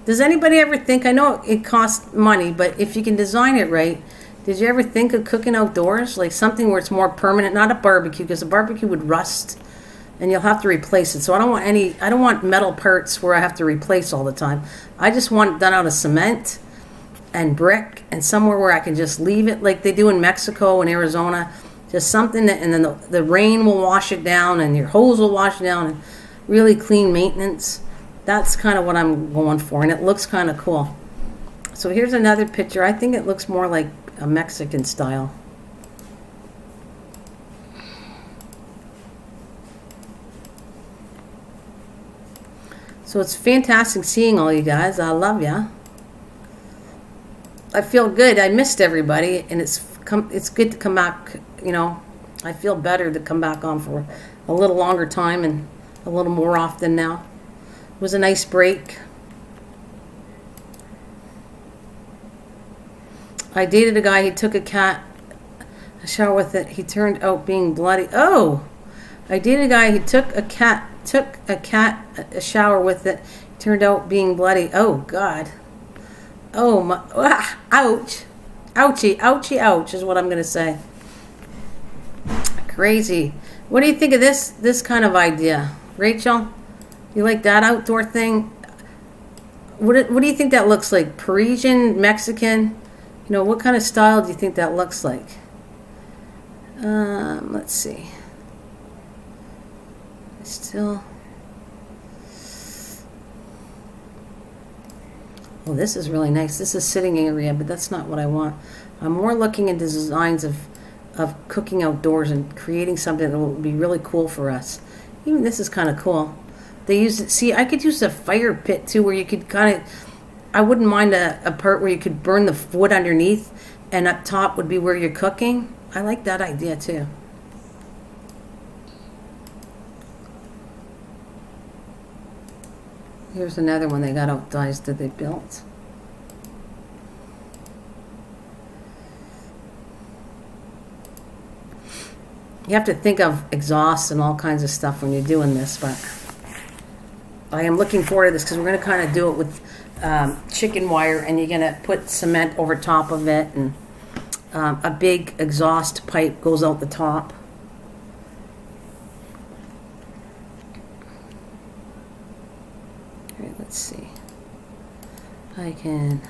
Does anybody ever think, I know it costs money, but if you can design it right, did you ever think of cooking outdoors? Like something where it's more permanent, not a barbecue, because a barbecue would rust and you'll have to replace it. So I don't want metal parts where I have to replace all the time. I just want it done out of cement and brick and somewhere where I can just leave it like they do in Mexico and Arizona. Just something that, and then the rain will wash it down and your hose will wash it down, and really clean maintenance. That's kind of what I'm going for, and it looks kind of cool. So here's another picture. I think it looks more like a Mexican style. So it's fantastic seeing all you guys. I love ya. I feel good. I missed everybody, and it's good to come back. You know, I feel better to come back on for a little longer time and a little more often now. It was a nice break. I dated a guy. He took a shower with it. He turned out being bloody. Oh, I dated a guy. He took a shower with it. Turned out being bloody. Oh God. Oh my! Ouch! Ouchie! Ouchie! Ouch! Is what I'm gonna say. Crazy. What do you think of this kind of idea, Rachel? You like that outdoor thing? What do you think that looks like? Parisian, Mexican? You know, what kind of style do you think that looks like? Let's see. Still. Oh, this is really nice. This is sitting area, but that's not what I want. I'm more looking into designs of of cooking outdoors and creating something that will be really cool for us. Even this is kind of cool. They use it. See, I could use a fire pit too, where you could kind of. I wouldn't mind a part where you could burn the wood underneath, and up top would be where you're cooking. I like that idea too. Here's another one they got outdoors that they built. You have to think of exhaust and all kinds of stuff when you're doing this, but I am looking forward to this because we're going to kind of do it with chicken wire, and you're going to put cement over top of it, and a big exhaust pipe goes out the top. All right, let's see. I can...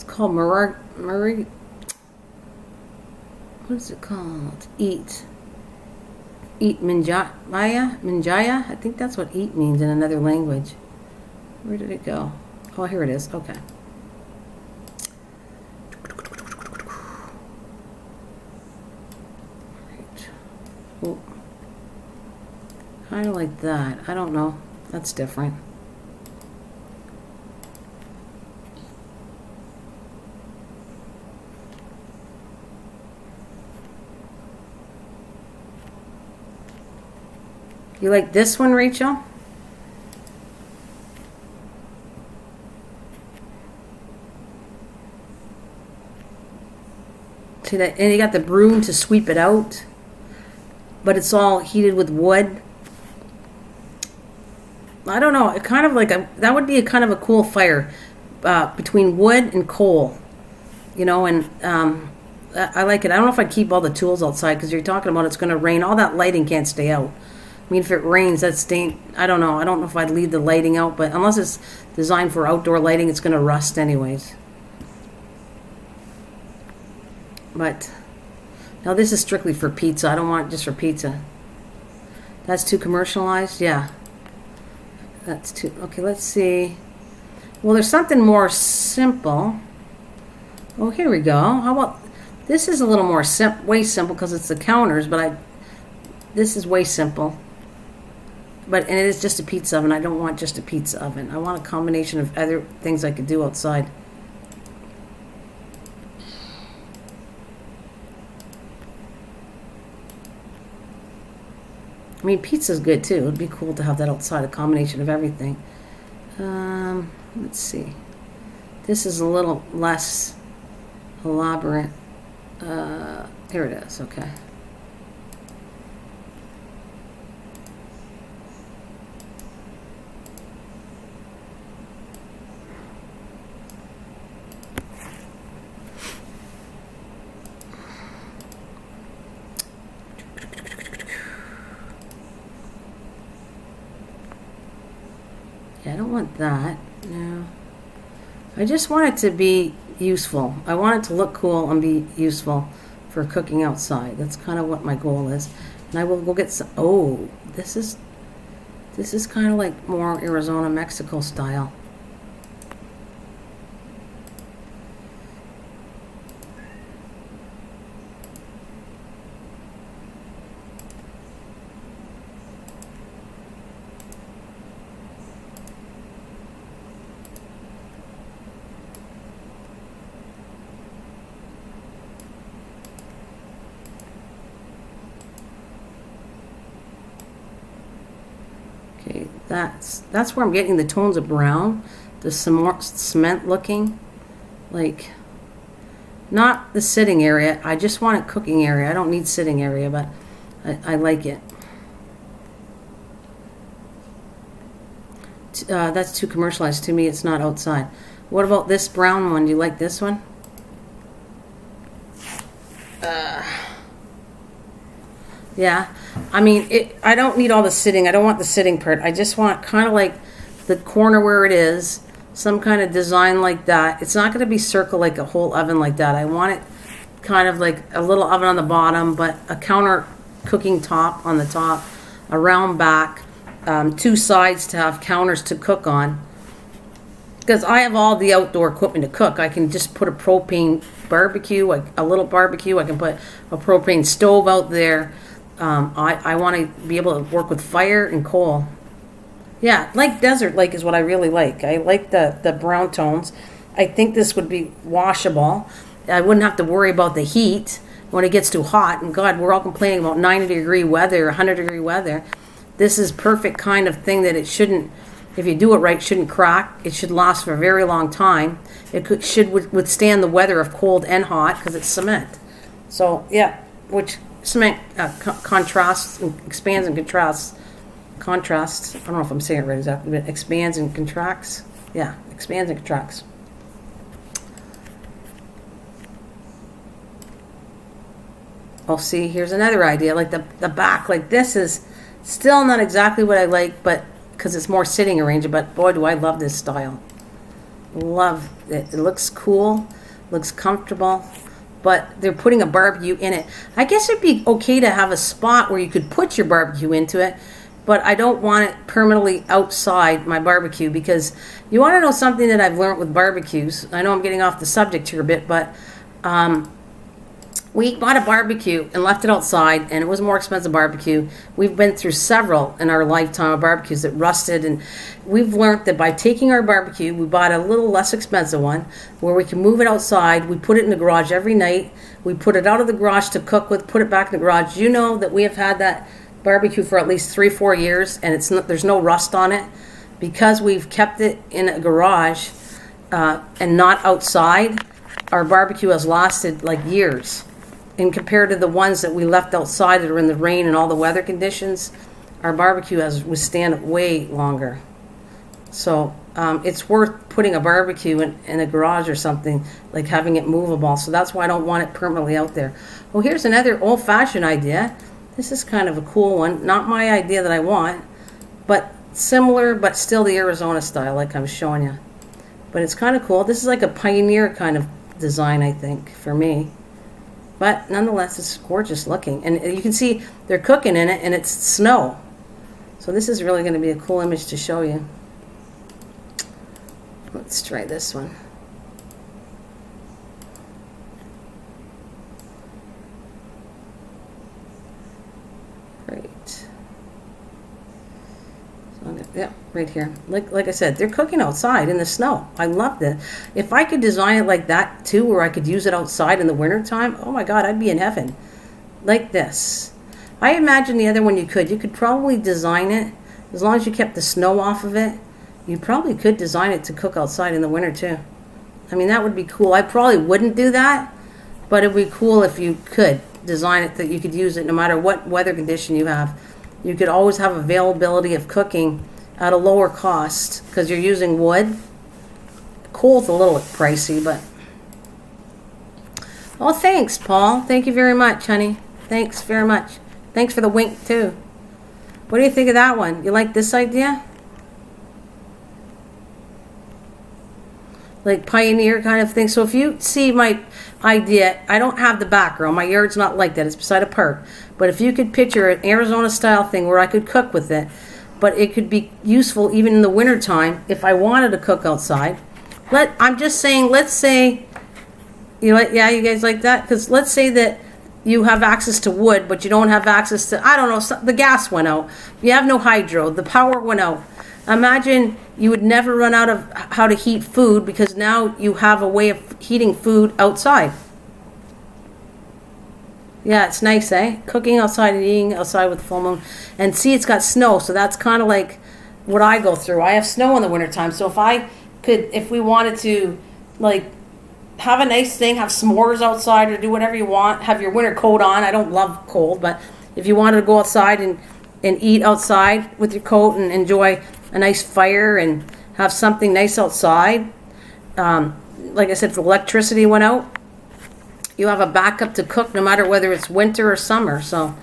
called Marie. What is it called? Eat Minjaya. I think that's what eat means in another language. Where did it go? Oh, here it is. Okay. Right. Oh. Kind of like that. I don't know. That's different. You like this one, Rachel? See that? And you got the broom to sweep it out, but it's all heated with wood. I don't know. It kind of like that would be a kind of a cool fire between wood and coal, you know. And I like it. I don't know if I'd keep all the tools outside because you're talking about it's going to rain. All that lighting can't stay out. I mean, if it rains, that's I don't know. I don't know if I'd leave the lighting out, but unless it's designed for outdoor lighting, it's going to rust anyways. But now this is strictly for pizza. I don't want it just for pizza. That's too commercialized? Yeah. That's too... Okay, let's see. Well, there's something more simple. Oh, here we go. How about... This is a little more way simple because it's the counters, but this is way simple. And it is just a pizza oven. I don't want just a pizza oven. I want a combination of other things I could do outside. I mean, pizza's good too. It'd be cool to have that outside, a combination of everything. Let's see. This is a little less elaborate. Here it is. Okay. Yeah, I don't want that. No. I just want it to be useful. I want it to look cool and be useful for cooking outside. That's kind of what my goal is. And I will go get some... Oh, this is kind of like more Arizona, Mexico style. Okay, that's where I'm getting the tones of brown, the cement looking, like not the sitting area. I just want a cooking area. I don't need sitting area, but I like it. That's too commercialized to me. It's not outside. What about this brown one? Do you like this one? Yeah. I mean, I don't need all the sitting. I don't want the sitting part. I just want kind of like the corner where it is, some kind of design like that. It's not going to be circle like a whole oven like that. I want it kind of like a little oven on the bottom, but a counter cooking top on the top, a round back, two sides to have counters to cook on. Because I have all the outdoor equipment to cook. I can just put a propane barbecue, a little barbecue. I can put a propane stove out there. I want to be able to work with fire and coal. Yeah, like desert lake is what I really like. I like the brown tones. I think this would be washable. I wouldn't have to worry about the heat when it gets too hot. And God, we're all complaining about 90-degree weather, 100-degree weather. This is perfect kind of thing that it shouldn't, if you do it right, shouldn't crack. It should last for a very long time. It should withstand the weather of cold and hot because it's cement. So, yeah, which cement contrasts and expands and contrasts. I don't know if I'm saying it right exactly, but expands and contracts. Yeah, expands and contracts. Oh, see, here's another idea. Like the back, like this is still not exactly what I like, but because it's more sitting arrangement, but boy, do I love this style. Love it. It looks cool, looks comfortable, but they're putting a barbecue in it. I guess it'd be okay to have a spot where you could put your barbecue into it, but I don't want it permanently outside my barbecue because you want to know something that I've learned with barbecues. I know I'm getting off the subject here a bit, but we bought a barbecue and left it outside, and it was a more expensive barbecue. We've been through several in our lifetime of barbecues that rusted, and we've learned that by taking our barbecue, we bought a little less expensive one where we can move it outside. We put it in the garage every night. We put it out of the garage to cook with, put it back in the garage. You know that we have had that barbecue for at least 3-4 years, and there's no rust on it because we've kept it in a garage and not outside. Our barbecue has lasted like years. And compared to the ones that we left outside that are in the rain and all the weather conditions, our barbecue has withstand way longer. So it's worth putting a barbecue in a garage or something, like having it movable. So that's why I don't want it permanently out there. Oh, here's another old-fashioned idea. This is kind of a cool one. Not my idea that I want, but similar, but still the Arizona style, like I was showing you. But it's kind of cool. This is like a pioneer kind of design, I think, for me. But nonetheless, it's gorgeous looking. And you can see they're cooking in it, and it's snow. So this is really going to be a cool image to show you. Let's try this one. Great. Yeah, right here. Like I said, they're cooking outside in the snow. I love that. If I could design it like that too, where I could use it outside in the wintertime, oh my God, I'd be in heaven. Like this. I imagine the other one you could probably design it, as long as you kept the snow off of it, you probably could design it to cook outside in the winter too. I mean, that would be cool. I probably wouldn't do that, but it'd be cool if you could design it that you could use it no matter what weather condition you have. You could always have availability of cooking at a lower cost because you're using wood. Coal's a little pricey, but... Oh, thanks, Paul. Thank you very much, honey. Thanks very much. Thanks for the wink, too. What do you think of that one? You like this idea? Like pioneer kind of thing. So if you see my idea, I don't have the background. My yard's not like that. It's beside a park. But if you could picture an Arizona-style thing where I could cook with it, but it could be useful even in the wintertime if I wanted to cook outside. I'm just saying, let's say, you guys like that? Because let's say that you have access to wood, but you don't have access to, I don't know, the gas went out. You have no hydro. The power went out. Imagine you would never run out of how to heat food because now you have a way of heating food outside. Yeah, it's nice, eh? Cooking outside and eating outside with the full moon. And see, it's got snow, so that's kind of like what I go through. I have snow in the wintertime, so if we wanted to, like, have a nice thing, have s'mores outside or do whatever you want, have your winter coat on. I don't love cold, but if you wanted to go outside and eat outside with your coat and enjoy a nice fire and have something nice outside, like I said, if the electricity went out, you have a backup to cook no matter whether it's winter or summer. So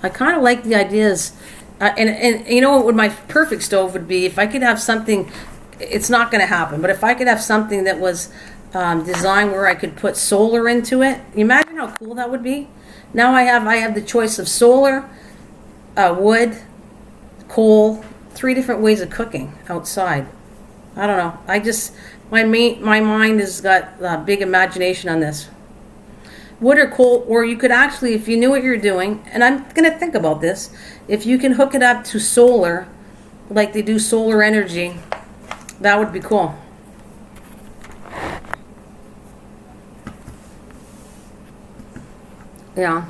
I kind of like the ideas. And you know what my perfect stove would be? If I could have something, it's not going to happen, but if I could have something that was design where I could put solar into it. Imagine how cool that would be. Now I have the choice of solar, wood, coal, 3 different ways of cooking outside. I don't know. My mind has got a big imagination on this. Wood or coal, or you could actually, if you knew what you're doing, and I'm going to think about this, if you can hook it up to solar, like they do solar energy, that would be cool. Yeah,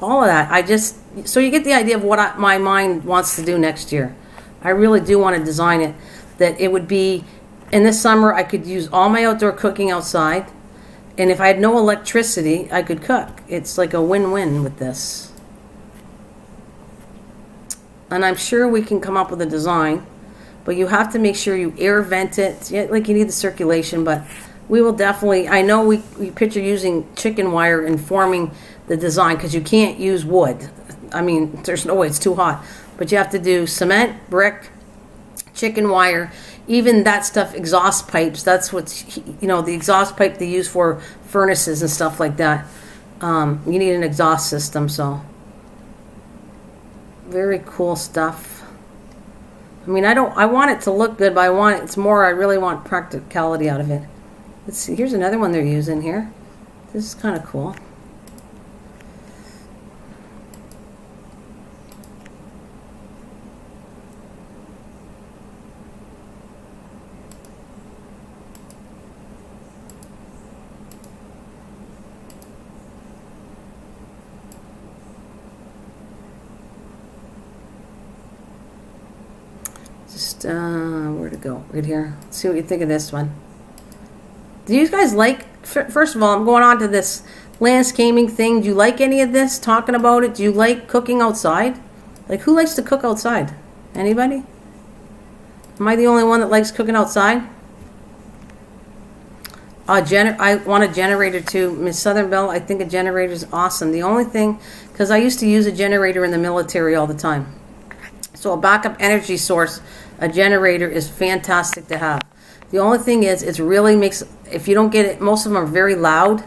all of that. So you get the idea of what my mind wants to do next year. I really do want to design it that it would be, in this summer, I could use all my outdoor cooking outside. And if I had no electricity, I could cook. It's like a win-win with this. And I'm sure we can come up with a design, but you have to make sure you air vent it. Yeah, like you need the circulation, but we will definitely, I know we picture using chicken wire in forming the design because you can't use wood. I mean, there's no way, it's too hot. But you have to do cement, brick, chicken wire, even that stuff, exhaust pipes. That's what's, the exhaust pipe they use for furnaces and stuff like that. You need an exhaust system, so very cool stuff. I mean, I want it to look good, but I really want practicality out of it. Let's see, here's another one they're using here. This is kind of cool. Where to go? Right here. Let's see what you think of this one. Do you guys like, first of all, I'm going on to this landscaping thing. Do you like any of this? Talking about it. Do you like cooking outside? Like, who likes to cook outside? Anybody? Am I the only one that likes cooking outside? I want a generator too. Miss Southern Belle, I think a generator is awesome. The only thing, because I used to use a generator in the military all the time. So a backup energy source, a generator, is fantastic to have. The only thing is, it really makes, if you don't get it, most of them are very loud.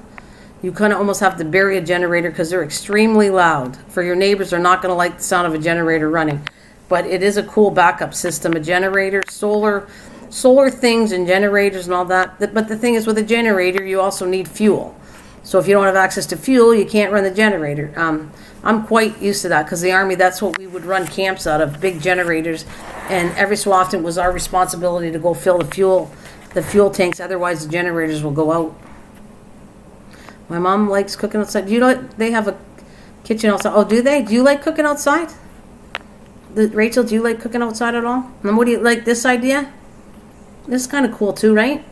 You kind of almost have to bury a generator because they're extremely loud. For your neighbors, they're not going to like the sound of a generator running. But it is a cool backup system, a generator, solar things and generators and all that. But the thing is, with a generator, you also need fuel. So if you don't have access to fuel, you can't run the generator. I'm quite used to that because the Army, that's what we would run camps out of, big generators. And every so often it was our responsibility to go fill the fuel tanks. Otherwise, the generators will go out. My mom likes cooking outside. Do you know they have a kitchen outside? Oh, do they? Do you like cooking outside? Rachel, do you like cooking outside at all? And what do you like this idea? This is kind of cool too, right?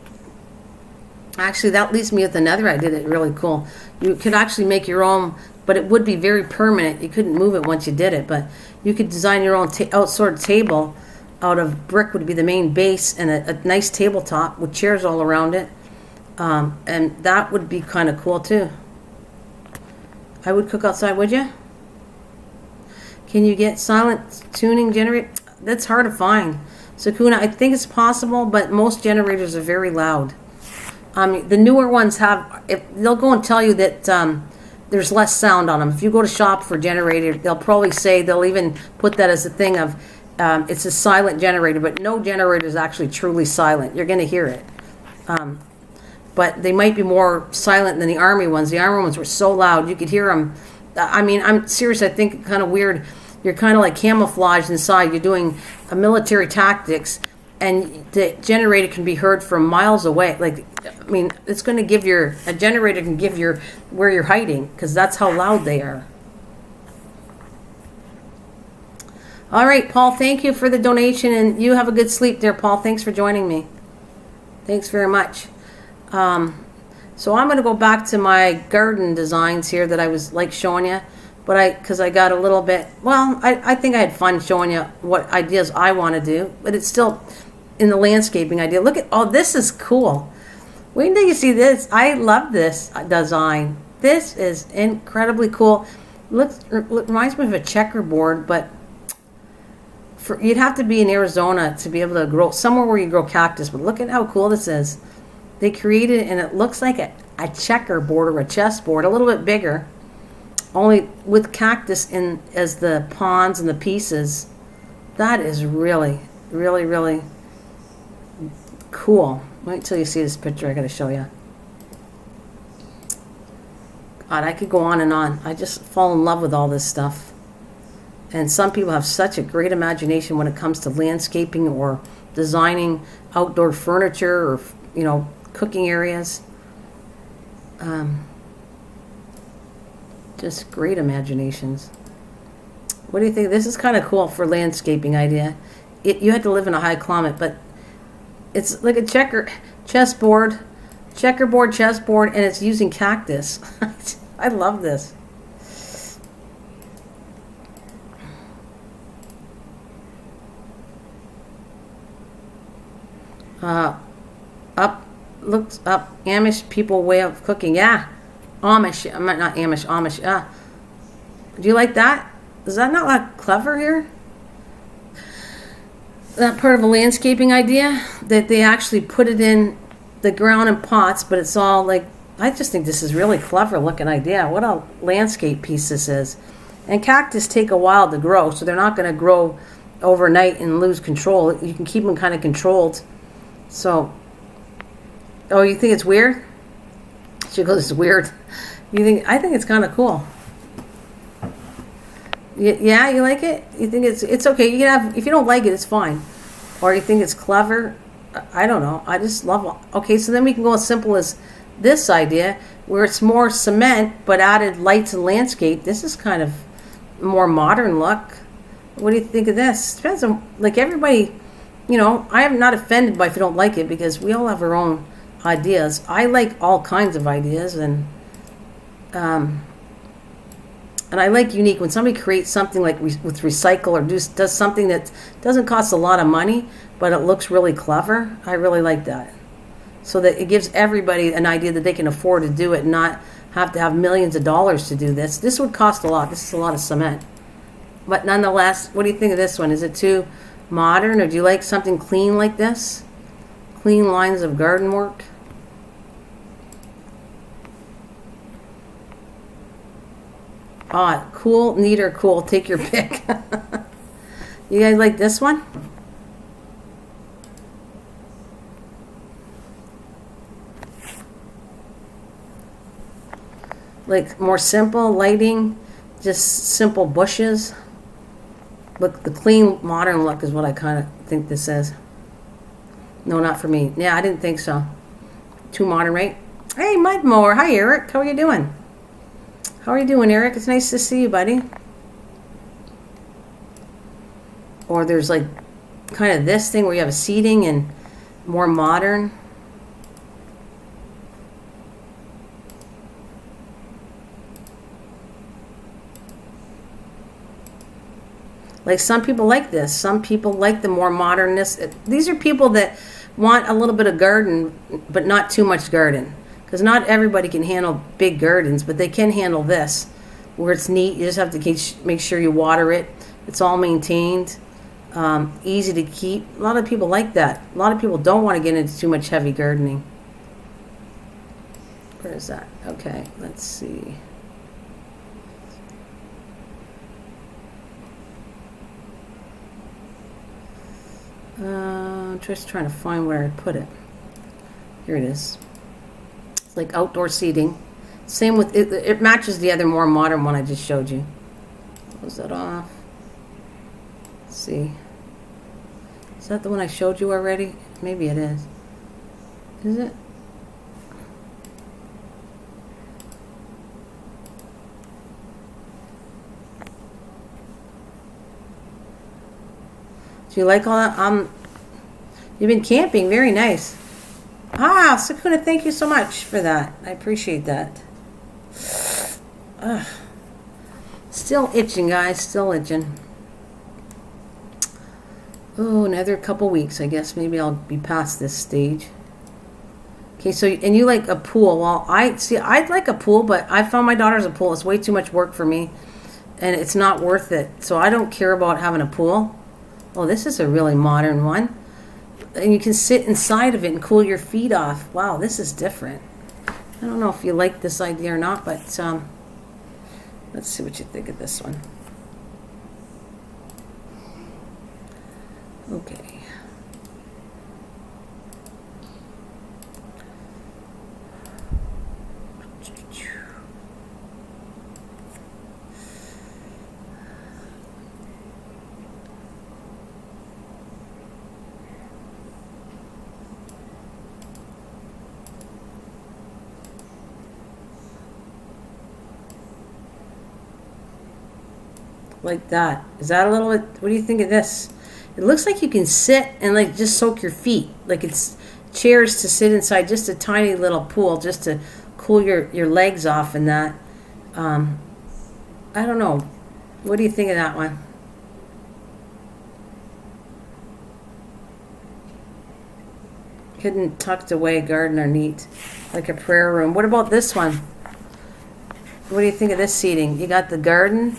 Actually, that leaves me with another idea that's really cool. You could actually make your own, but it would be very permanent. You couldn't move it once you did it, but you could design your own outside table out of brick would be the main base and a nice tabletop with chairs all around it. And that would be kind of cool too. I would cook outside, would you? Can you get silent tuning generator? That's hard to find. Sakuna, I think it's possible, but most generators are very loud. The newer ones they'll go and tell you that there's less sound on them. If you go to shop for a generator, they'll probably say, they'll even put that as a thing of, it's a silent generator, but no generator is actually truly silent. You're going to hear it. But they might be more silent than the Army ones. The Army ones were so loud, you could hear them. I mean, I'm serious, I think kind of weird. You're kind of like camouflaged inside. You're doing a military tactics, and the generator can be heard from miles away. Like, I mean, it's going to give a generator can give where you're hiding, because that's how loud they are. All right, Paul, thank you for the donation, and you have a good sleep there, Paul. Thanks for joining me. Thanks very much. So I'm going to go back to my garden designs here that I was like showing you, but because I got a little bit, well, I think I had fun showing you what ideas I want to do, but it's still in the landscaping idea. Look at, oh, this is cool. Wait until you see this. I love this design. This is incredibly cool. Reminds me of a checkerboard, but you'd have to be in Arizona to be able to grow somewhere where you grow cactus. But look at how cool this is. They created it and it looks like a checkerboard or a chessboard, a little bit bigger, only with cactus in as the pawns and the pieces. That is really, really, really cool. Wait till you see this picture I gotta show you. God, I could go on and on. I just fall in love with all this stuff. And some people have such a great imagination when it comes to landscaping or designing outdoor furniture or, you know, cooking areas. Just great imaginations. What do you think? This is kind of cool for landscaping idea. You had to live in a high climate, but it's like a chessboard, and it's using cactus. I love this. Looks up Amish people way of cooking. Yeah, Amish. I'm not Amish. Amish. Do you like that? Is that not like clever here? That part of a landscaping idea that they actually put it in the ground in pots, but it's all like, I just think this is really clever looking idea. What a landscape piece this is. And cactus take a while to grow, so they're not going to grow overnight and lose control. You can keep them kind of controlled. So, oh, you think it's weird? She goes, it's weird. I think it's kind of cool. Yeah, you like it? You think it's okay? You can have, if you don't like it, it's fine. Or you think it's clever? I don't know. I just love. Okay, so then we can go as simple as this idea, where it's more cement but added lights and landscape. This is kind of more modern look. What do you think of this? Depends on, like, everybody. You know, I am not offended by if you don't like it, because we all have our own ideas. I like all kinds of ideas, and I like unique. When somebody creates something like with recycle or does something that doesn't cost a lot of money, but it looks really clever, I really like that. So that it gives everybody an idea that they can afford to do it and not have to have millions of dollars to do this. This would cost a lot. This is a lot of cement. But nonetheless, what do you think of this one? Is it too modern, or do you like something clean like this? Clean lines of garden work. Cool, neat, or cool. Take your pick. You guys like this one? Like more simple lighting, just simple bushes. Look, the clean modern look is what I kind of think this is. No, not for me. Yeah, I didn't think so. Too modern, right? Hey, Mudmore. Hi, Eric. How are you doing? How are you doing, Eric? It's nice to see you, buddy. Or there's like kind of this thing where you have a seating and more modern. Like, some people like this. Some people like the more modernness. These are people that want a little bit of garden, but not too much garden. Because not everybody can handle big gardens, but they can handle this, where it's neat. You just have to make sure you water it. It's all maintained, easy to keep. A lot of people like that. A lot of people don't want to get into too much heavy gardening. Where is that? Okay, let's see. I'm just trying to find where I put it. Here it is. It's like outdoor seating. Same with it. It matches the other more modern one I just showed you. Close that off. Let's see. Is that the one I showed you already? Maybe it is. Is it? Do you like all that? You've been camping. Very nice. Sakuna, thank you so much for that. I appreciate that. Still itching, guys. Still itching. Oh, another couple weeks, I guess. Maybe I'll be past this stage. Okay, so, and you like a pool. Well, I'd like a pool, but I found my daughter's a pool. It's way too much work for me, and it's not worth it. So I don't care about having a pool. Oh, this is a really modern one. and you can sit inside of it and cool your feet off. Wow, this is different. I don't know if you like this idea or not, but let's see what you think of this one. Okay. Like that. Is that a little bit, what do you think of this? It looks like you can sit and like just soak your feet. Like it's chairs to sit inside, just a tiny little pool just to cool your legs off and that. I don't know. What do you think of that one? Hidden, tucked away garden or neat. Like a prayer room. What about this one? What do you think of this seating? You got the garden.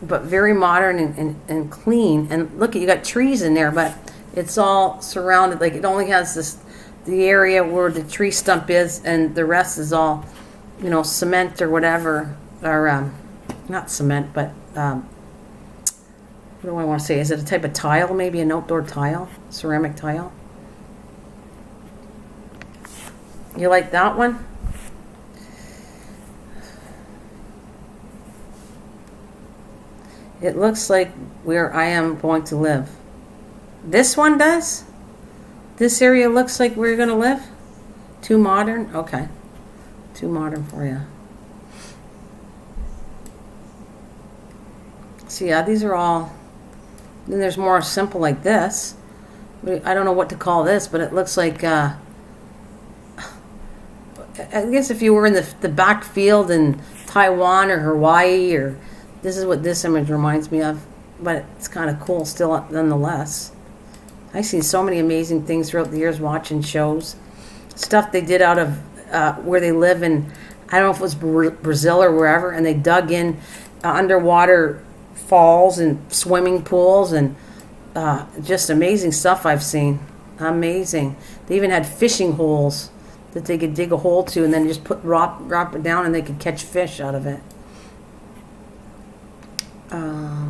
But very modern and clean. And look, you got trees in there, but it's all surrounded. Like it only has the area where the tree stump is, and the rest is all, cement or whatever, or not cement, but what do I want to say? Is it a type of tile? Maybe an outdoor tile, ceramic tile. You like that one? It looks like where I am going to live. This one does? This area looks like where you're going to live? Too modern? Okay. Too modern for you. So yeah, these are all... Then there's more simple like this. I don't know what to call this, but it looks like... I guess if you were in the back field in Taiwan or Hawaii or... This is what this image reminds me of, but it's kind of cool still nonetheless. I've seen so many amazing things throughout the years watching shows. Stuff they did out of where they live in, I don't know if it was Brazil or wherever, and they dug in underwater falls and swimming pools and just amazing stuff I've seen. Amazing. They even had fishing holes that they could dig a hole to and then just drop it down and they could catch fish out of it.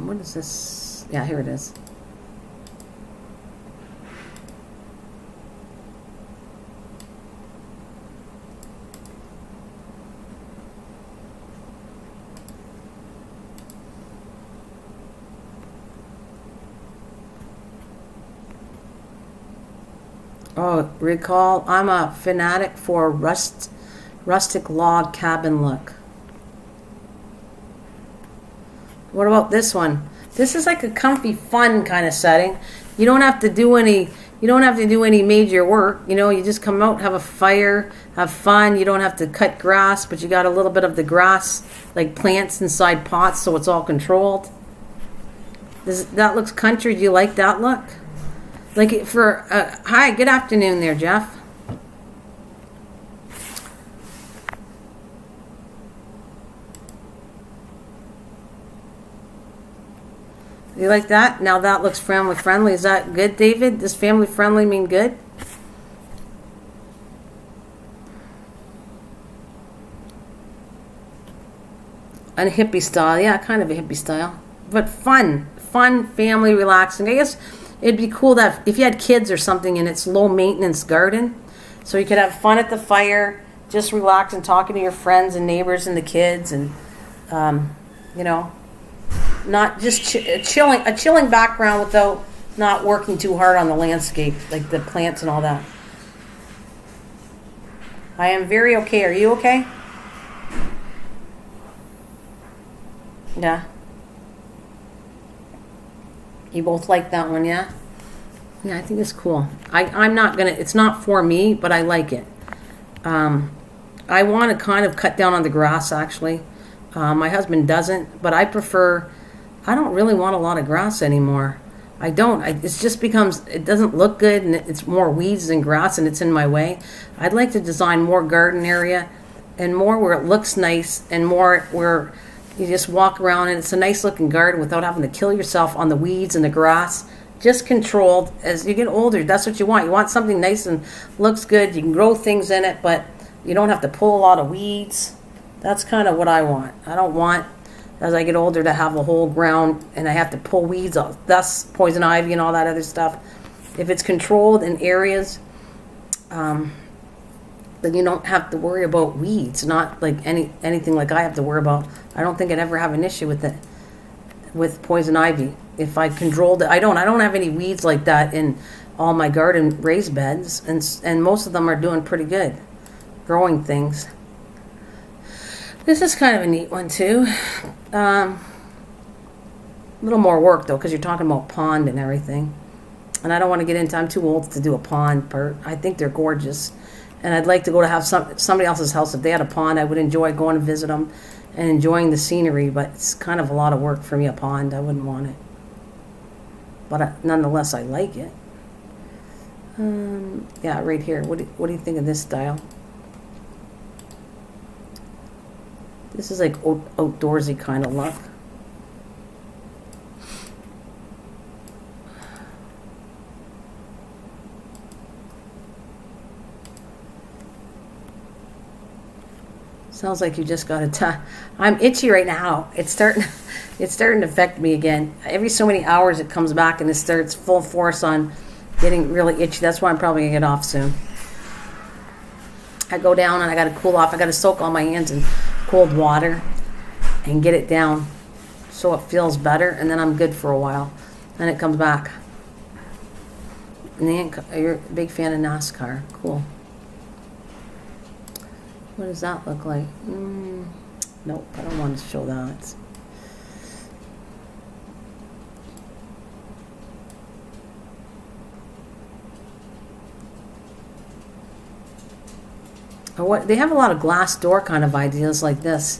What is this? Yeah, here it is. Oh, recall, I'm a fanatic for rustic log cabin look. What about this one? This is like a comfy, fun kind of setting. You don't have to do any major work. You just come out, have a fire, have fun. You don't have to cut grass, but you got a little bit of the grass, like plants inside pots, so it's all controlled. That looks country. Do you like that look? Like for hi, good afternoon there, Jeff. You like that? Now that looks family friendly. Is that good, David? Does family friendly mean good? A hippie style. Yeah, kind of a hippie style. But fun, family, relaxing. I guess it'd be cool that if you had kids or something and it's low maintenance garden, so you could have fun at the fire, just relax and talking to your friends and neighbors and the kids and, not just a chilling background without not working too hard on the landscape, like the plants and all that. I am very okay. Are you okay? Yeah. You both like that one, yeah? Yeah, I think it's cool. I'm not gonna, it's not for me, but I like it. I want to kind of cut down on the grass, actually. My husband doesn't, but I don't really want a lot of grass anymore. I don't. It just becomes, it doesn't look good, and it's more weeds than grass, and it's in my way. I'd like to design more garden area and more where it looks nice and more where you just walk around and it's a nice looking garden without having to kill yourself on the weeds and the grass just controlled. As you get older, that's what you want. You want something nice and looks good. You can grow things in it, but you don't have to pull a lot of weeds. That's kind of what I want. I don't want, as I get older, to have a whole ground and I have to pull weeds off. That's poison ivy and all that other stuff. If it's controlled in areas, then you don't have to worry about weeds. Not like anything like I have to worry about. I don't think I'd ever have an issue with it, with poison ivy. If I controlled it, I don't have any weeds like that in all my garden raised beds, and most of them are doing pretty good, growing things. This is kind of a neat one too. A little more work though, because you're talking about pond and everything. And I don't want to get into, I'm too old to do a pond part. I think they're gorgeous. And I'd like to go to have somebody else's house. If they had a pond, I would enjoy going to visit them and enjoying the scenery. But it's kind of a lot of work for me, a pond. I wouldn't want it. But nonetheless, I like it. Yeah, right here. What do you think of this style? This is like outdoorsy kind of look. Sounds like you just got a I'm itchy right now. It's starting to affect me again. Every so many hours it comes back and it starts full force on getting really itchy. That's why I'm probably gonna get off soon. I go down and I gotta cool off. I gotta soak all my hands in cold water and get it down so it feels better, and then I'm good for a while. Then it comes back. And you're a big fan of NASCAR. Cool. What does that look like? Nope, I don't want to show that. Or what? They have a lot of glass door kind of ideas like this.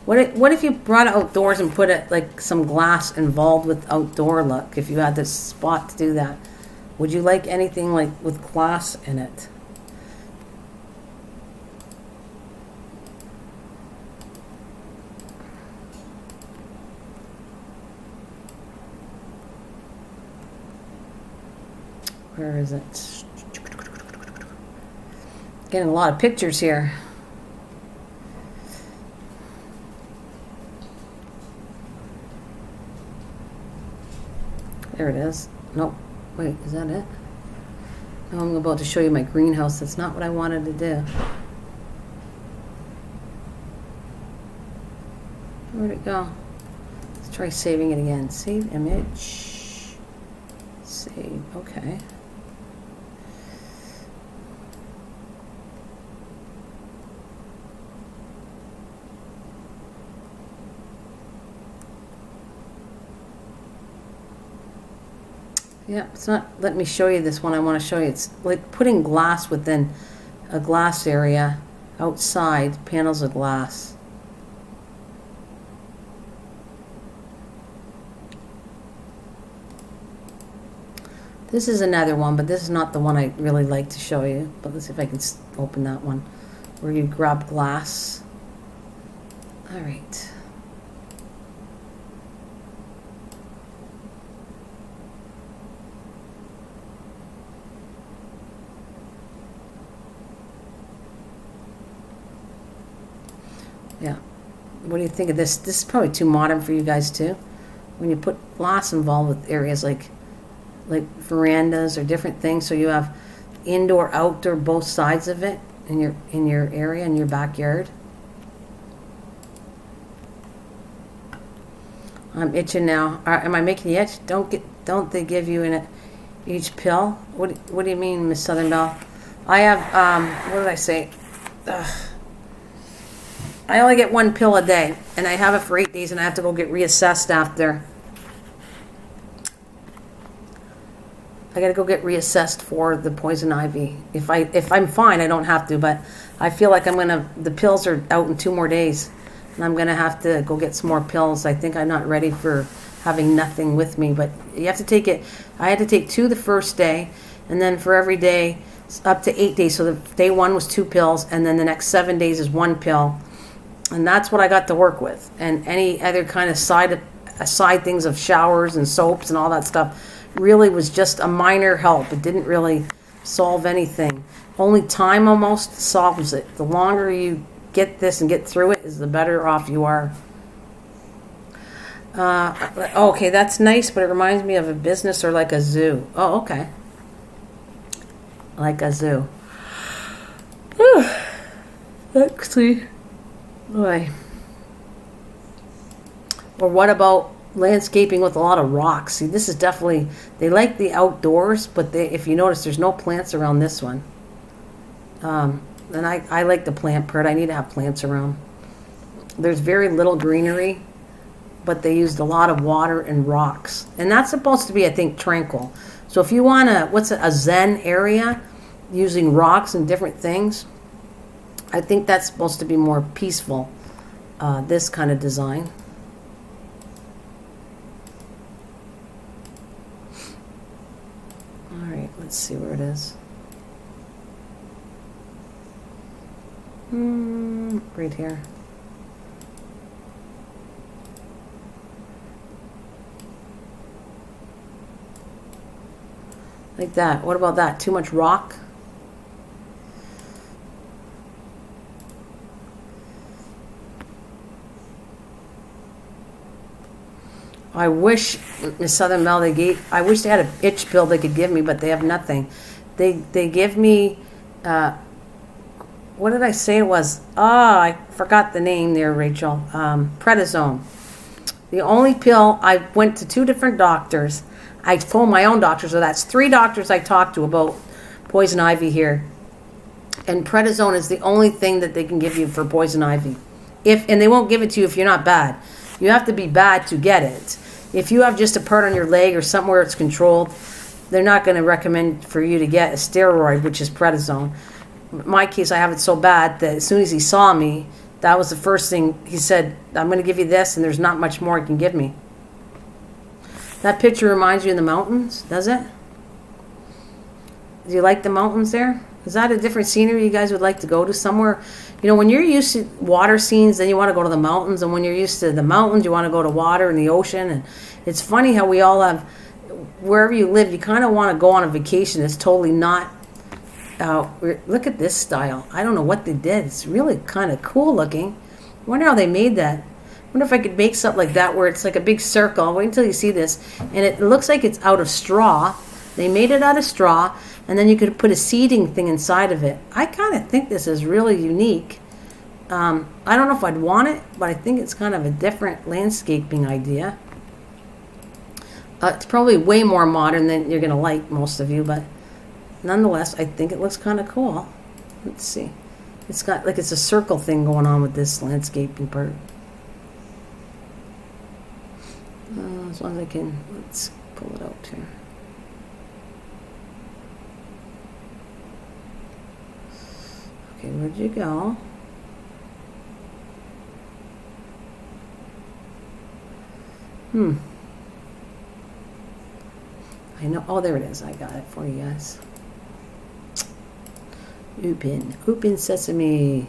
What if you brought it outdoors and put it like some glass involved with outdoor look? If you had this spot to do that, would you like anything like with glass in it? Where is it? Getting a lot of pictures here. There it is. Nope. Wait, is that it? No, I'm about to show you my greenhouse. That's not what I wanted to do. Where'd it go? Let's try saving it again. Save image. Save. Okay. Yeah, it's not letting me show you this one I want to show you. It's like putting glass within a glass area outside, panels of glass. This is another one, but this is not the one I really like to show you. But let's see if I can open that one, where you grab glass. All right. Yeah. What do you think of this? This is probably too modern for you guys too. When you put glass involved with areas like verandas or different things, so you have indoor, outdoor, both sides of it in your area, in your backyard. I'm itching now. Am I making you itch? Don't they give you each pill? What do you mean, Miss Southern Belle? I have what did I say? I only get one pill a day, and I have it for 8 days, and I have to go get reassessed after. I got to go get reassessed for the poison ivy. If I'm fine, I don't have to, but I feel like the pills are out in 2 more days, and I'm gonna have to go get some more pills. I think I'm not ready for having nothing with me, but you have to take it. I had to take 2 the first day, and then for every day, up to 8 days. So day 1 was 2 pills, and then the next 7 days is 1 pill. And that's what I got to work with. And any other kind of side things of showers and soaps and all that stuff really was just a minor help. It didn't really solve anything. Only time almost solves it. The longer you get this and get through it, is the better off you are. Okay, that's nice, but it reminds me of a business or like a zoo. Oh, okay. Like a zoo. Whew. Actually, boy. Or what about landscaping with a lot of rocks? See, this is definitely, they like the outdoors, but if you notice, there's no plants around this one. And I like the plant part. I need to have plants around. There's very little greenery, but they used a lot of water and rocks. And that's supposed to be, I think, tranquil. So if you want a zen area using rocks and different things, I think that's supposed to be more peaceful, this kind of design. All right, let's see where it is. Right here. Like that. What about that? Too much rock? I wish, Miss Southern Belle, I wish they had an itch pill they could give me, but they have nothing. They give me, what did I say it was? I forgot the name there, Rachel. Prednisone. The only pill, I went to 2 different doctors. I phoned my own doctor, so that's 3 doctors I talked to about poison ivy here. And prednisone is the only thing that they can give you for poison ivy. And they won't give it to you if you're not bad. You have to be bad to get it. If you have just a part on your leg or somewhere it's controlled, they're not going to recommend for you to get a steroid, which is prednisone. In my case, I have it so bad that as soon as he saw me, that was the first thing he said, I'm going to give you this, and there's not much more he can give me. That picture reminds you of the mountains, does it? Do you like the mountains there? Is that a different scenery you guys would like to go to somewhere? You know, when you're used to water scenes, then you want to go to the mountains. And when you're used to the mountains, you want to go to water and the ocean. And it's funny how we all have, wherever you live, you kind of want to go on a vacation that's totally not, look at this style. I don't know what they did. It's really kind of cool looking. I wonder how they made that. I wonder if I could make something like that where it's like a big circle. Wait until you see this. And it looks like it's out of straw. They made it out of straw. And then you could put a seeding thing inside of it. I kind of think this is really unique. I don't know if I'd want it, but I think it's kind of a different landscaping idea. It's probably way more modern than you're going to like, most of you, but nonetheless, I think it looks kind of cool. Let's see. It's got like it's a circle thing going on with this landscaping part. As long as I can, let's pull it out here. Okay, where'd you go? I know. Oh, there it is. I got it for you guys. Open sesame.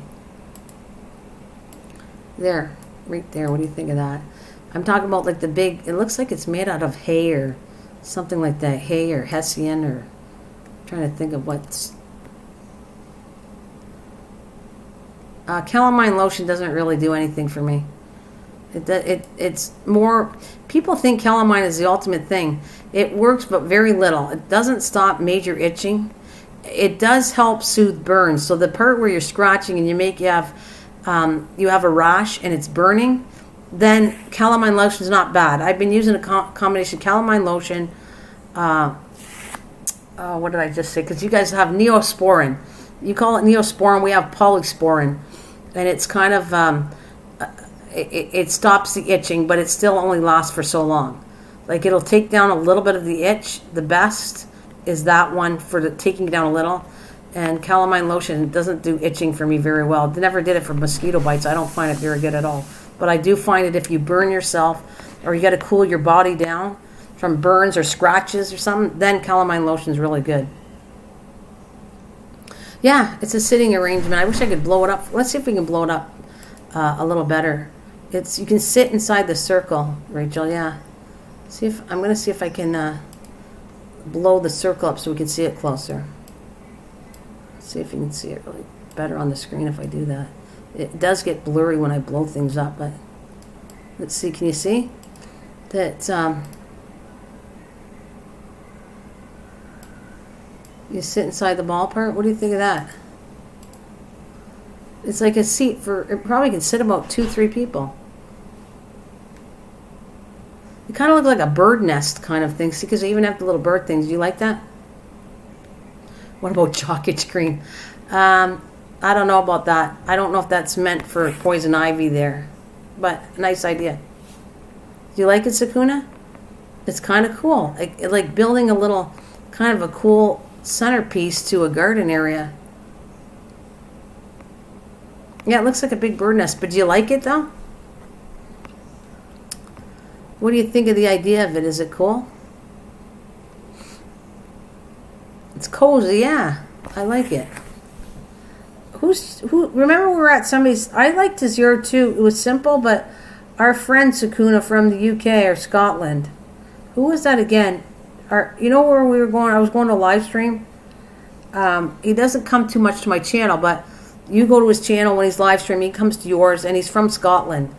There, right there. What do you think of that? I'm talking about like the big, it looks like it's made out of hay or something like that. Hay or Hessian or, I'm trying to think of what's. Calamine lotion doesn't really do anything for me. It's more, people think calamine is the ultimate thing. It works, but very little. It doesn't stop major itching. It does help soothe burns. So the part where you're scratching and you have a rash and it's burning, then calamine lotion is not bad. I've been using a combination calamine lotion. What did I just say? Because you guys have Neosporin. You call it Neosporin. We have polysporin, and it's kind of it stops the itching, but it still only lasts for so long. Like it'll take down a little bit of the itch. The best is that one for taking down a little. And calamine lotion doesn't do itching for me very well. It never did it for mosquito bites. I don't find it very good at all. But I do find it if you burn yourself or you got to cool your body down from burns or scratches or something, then calamine lotion is really good. Yeah, it's a sitting arrangement. I wish I could blow it up. Let's see if we can blow it up a little better. You can sit inside the circle, Rachel. Yeah. I'm going to see if I can blow the circle up so we can see it closer. See if you can see it really better on the screen if I do that. It does get blurry when I blow things up, but let's see. Can you see that? You sit inside the ball part. What do you think of that? It's like a seat for. It probably can sit about 2-3 people. It kind of looks like a bird nest kind of thing. See, because they even have the little bird things. Do you like that? What about chalk itch green? I don't know about that. I don't know if that's meant for poison ivy there. But nice idea. Do you like it, Sakuna? It's kind of cool. Like building a little kind of a cool centerpiece to a garden area. Yeah, it looks like a big bird nest. But do you like it, though? What do you think of the idea of it? Is it cool? It's cozy, yeah. I like it. Who? Remember we were at somebody's. I liked his yard too. It was simple, but our friend Sakuna from the UK or Scotland. Who was that again? You know where we were going? I was going to live stream. He doesn't come too much to my channel, but you go to his channel when he's live streaming. He comes to yours, and he's from Scotland.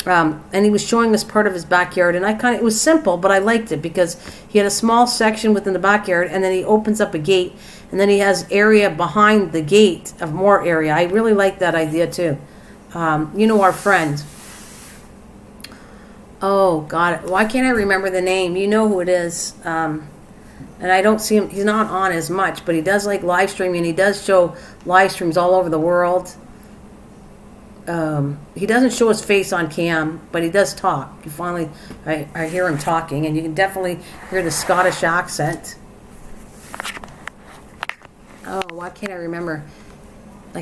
And he was showing us part of his backyard, and it was simple, but I liked it because he had a small section within the backyard, and then he opens up a gate, and then he has area behind the gate of more area. I really like that idea too. You know our friend. Oh God, why can't I remember the name? You know who it is. And I don't see him. He's not on as much, but he does like live streaming, and he does show live streams all over the world. He doesn't show his face on cam, but he does talk. I hear him talking, and you can definitely hear the Scottish accent. Oh, why can't I remember? I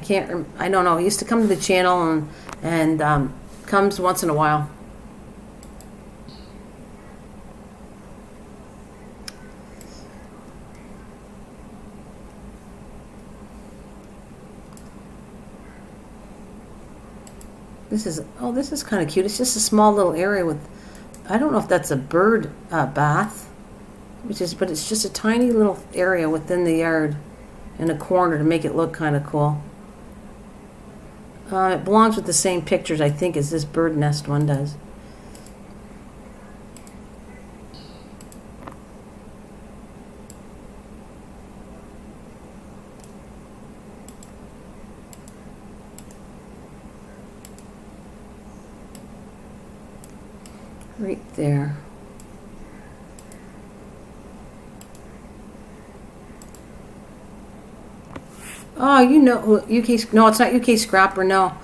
don't know. He used to come to the channel and comes once in a while. This is kind of cute. It's just a small little area with, I don't know if that's a bird bath, but it's just a tiny little area within the yard in a corner to make it look kind of cool. It belongs with the same pictures, I think, as this bird nest one does. Right there. Oh, you know UK. No, it's not UK Scrapper. No,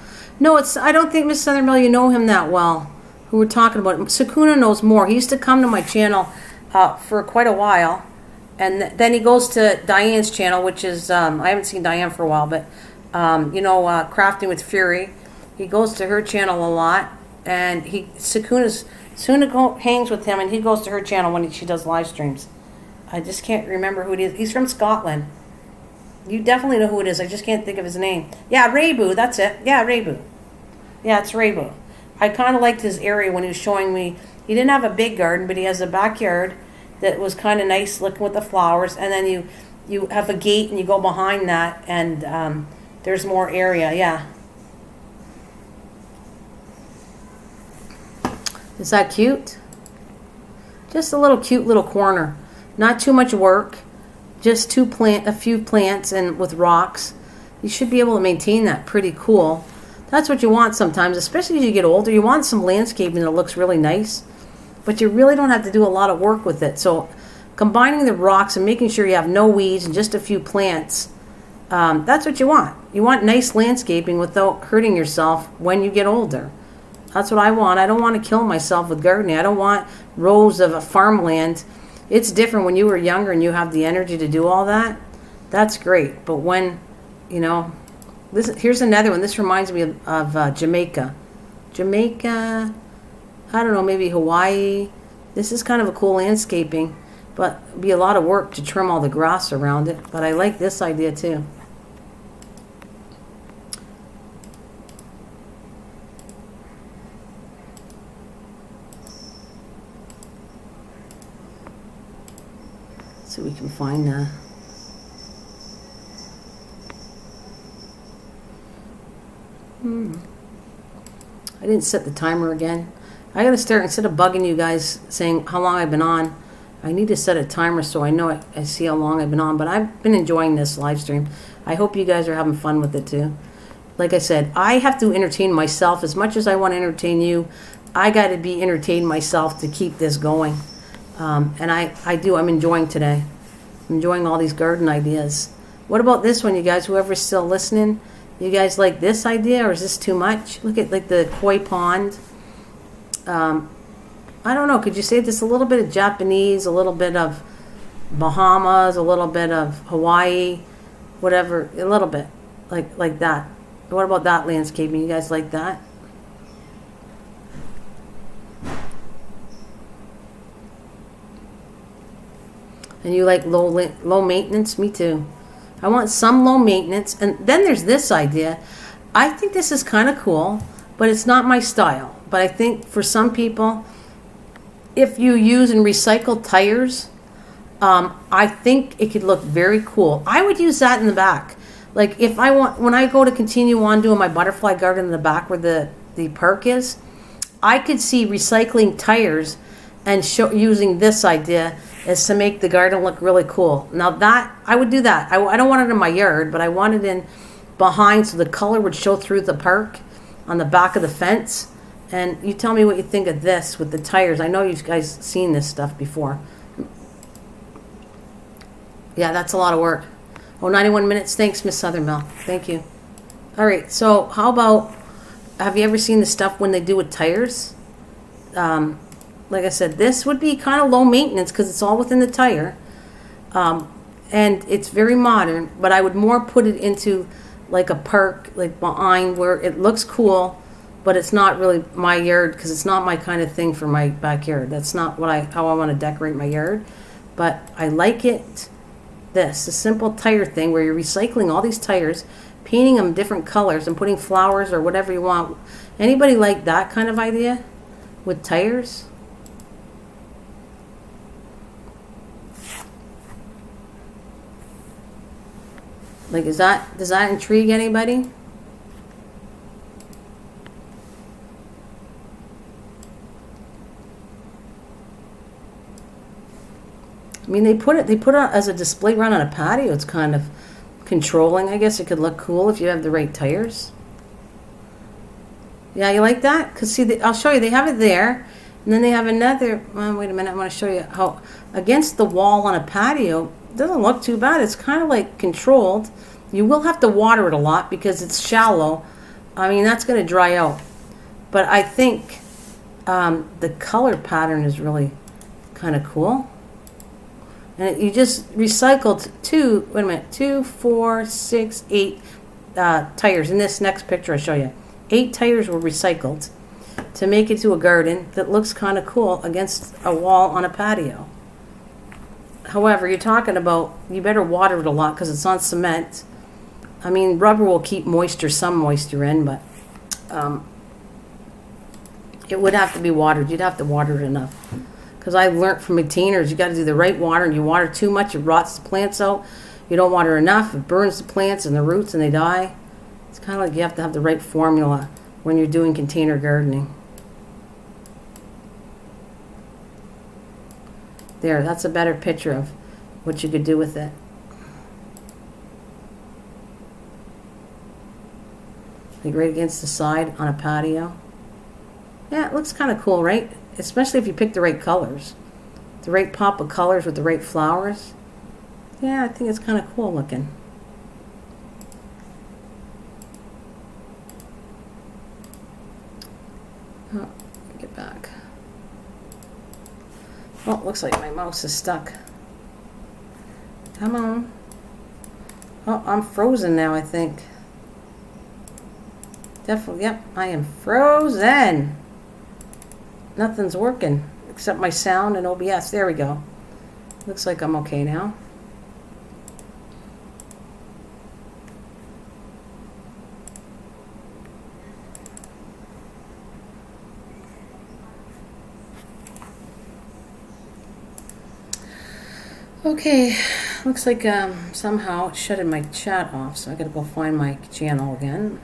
it's. I don't think Miss Suthermill. You know him that well. Who we're talking about? Sakuna knows more. He used to come to my channel for quite a while, and then he goes to Diane's channel, which is I haven't seen Diane for a while, but Crafting with Fury. He goes to her channel a lot, and Sakuna hangs with him, and he goes to her channel when she does live streams. I just can't remember who it is. He's from Scotland. You definitely know who it is. I just can't think of his name. Yeah, Raybu, that's it. Yeah, Raybu. Yeah, it's Raybu. I kind of liked his area when he was showing me. He didn't have a big garden, but he has a backyard that was kind of nice looking with the flowers. And then you have a gate, and you go behind that, and there's more area. Yeah. Is that cute? Just a little cute little corner. Not too much work. Just a few plants and with rocks. You should be able to maintain that pretty cool. That's what you want sometimes, especially as you get older. You want some landscaping that looks really nice, but you really don't have to do a lot of work with it. So combining the rocks and making sure you have no weeds and just a few plants, that's what you want. You want nice landscaping without hurting yourself when you get older. That's what I want. I don't want to kill myself with gardening. I don't want rows of a farmland. It's different when you were younger and you have the energy to do all that. That's great. But when, here's another one. This reminds me of Jamaica. Jamaica, I don't know, maybe Hawaii. This is kind of a cool landscaping, but it'd be a lot of work to trim all the grass around it. But I like this idea too. So we can find the... I didn't set the timer again. I gotta start, instead of bugging you guys saying how long I've been on, I need to set a timer so I know I see how long I've been on. But I've been enjoying this live stream. I hope you guys are having fun with it too. Like I said, I have to entertain myself as much as I want to entertain you. I got to be entertained myself to keep this going. And I do. I'm enjoying today. I'm enjoying all these garden ideas. What about this one, you guys? Whoever's still listening, you guys like this idea, or is this too much? Look at like the koi pond. I don't know. Could you say this a little bit of Japanese, a little bit of Bahamas, a little bit of Hawaii, whatever, a little bit like that. What about that landscaping? You guys like that? And you like low maintenance? Me too. I want some low maintenance. And then there's this idea. I think this is kind of cool, but it's not my style. But I think for some people, if you use and recycle tires, I think it could look very cool. I would use that in the back. Like if I want, when I go to continue on doing my butterfly garden in the back where the park is, I could see recycling tires and using this idea as to make the garden look really cool. Now that, I would do that. I don't want it in my yard, but I want it in behind so the color would show through the park on the back of the fence. And you tell me what you think of this with the tires. I know you guys seen this stuff before. Yeah, that's a lot of work. Oh, 91 minutes. Thanks, Miss Suthermill. Thank you. All right, so how about, have you ever seen the stuff when they do with tires? Like I said, this would be kind of low maintenance because it's all within the tire. And it's very modern, but I would more put it into like a park, like behind where it looks cool, but it's not really my yard because it's not my kind of thing for my backyard. That's not what how I want to decorate my yard. But I like it. This, a simple tire thing where you're recycling all these tires, painting them different colors and putting flowers or whatever you want. Anybody like that kind of idea with tires? Like, does that intrigue anybody? I mean, they put it as a display run on a patio. It's kind of controlling. I guess it could look cool if you have the right tires. Yeah, you like that? Because see, I'll show you. They have it there, and then they have another. Well, wait a minute. I want to show you how against the wall on a patio. It doesn't look too bad. It's kind of like controlled. You will have to water it a lot because it's shallow. I mean, that's going to dry out. But I think the color pattern is really kind of cool. And you just recycled 2, 4, 6, 8 tires. In this next picture I show you, 8 tires were recycled to make it to a garden that looks kind of cool against a wall on a patio. However, you're talking about, you better water it a lot because it's on cement. I mean, rubber will keep some moisture in, but it would have to be watered. You'd have to water it enough. Because I learned from maintainers, you got to do the right water, and you water too much, it rots the plants out. You don't water enough, it burns the plants and the roots, and they die. It's kind of like you have to have the right formula when you're doing container gardening. There, that's a better picture of what you could do with it. Like right against the side on a patio. Yeah, it looks kind of cool, right? Especially if you pick the right colors. The right pop of colors with the right flowers. Yeah, I think it's kind of cool looking. Oh, get back. Oh, looks like my mouse is stuck. Come on. Oh, I'm frozen now, I think. Definitely, yep, I am frozen. Nothing's working except my sound and OBS. There we go. Looks like I'm okay now. Okay, looks like somehow it shutted my chat off, so I gotta go find my channel again.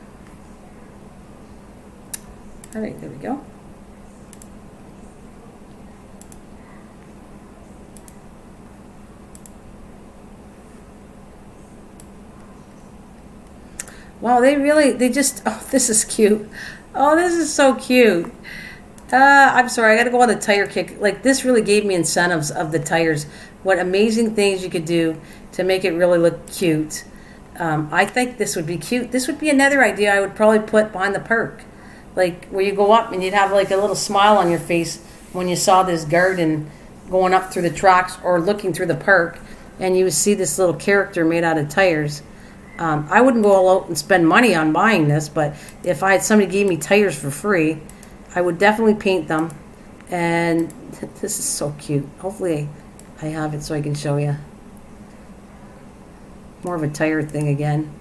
All right, there we go. Wow, they just, oh, this is cute. Oh, this is so cute. I'm sorry, I gotta go on the tire kick. Like, this really gave me incentives of the tires. What amazing things you could do to make it really look cute. I think this would be cute. This would be another idea I would probably put behind the perk. Like, where you go up and you'd have like a little smile on your face when you saw this garden going up through the tracks or looking through the park, and you would see this little character made out of tires. I wouldn't go all out and spend money on buying this, but if I had somebody gave me tires for free, I would definitely paint them. And this is so cute. Hopefully I have it so I can show you. More of a tire thing again.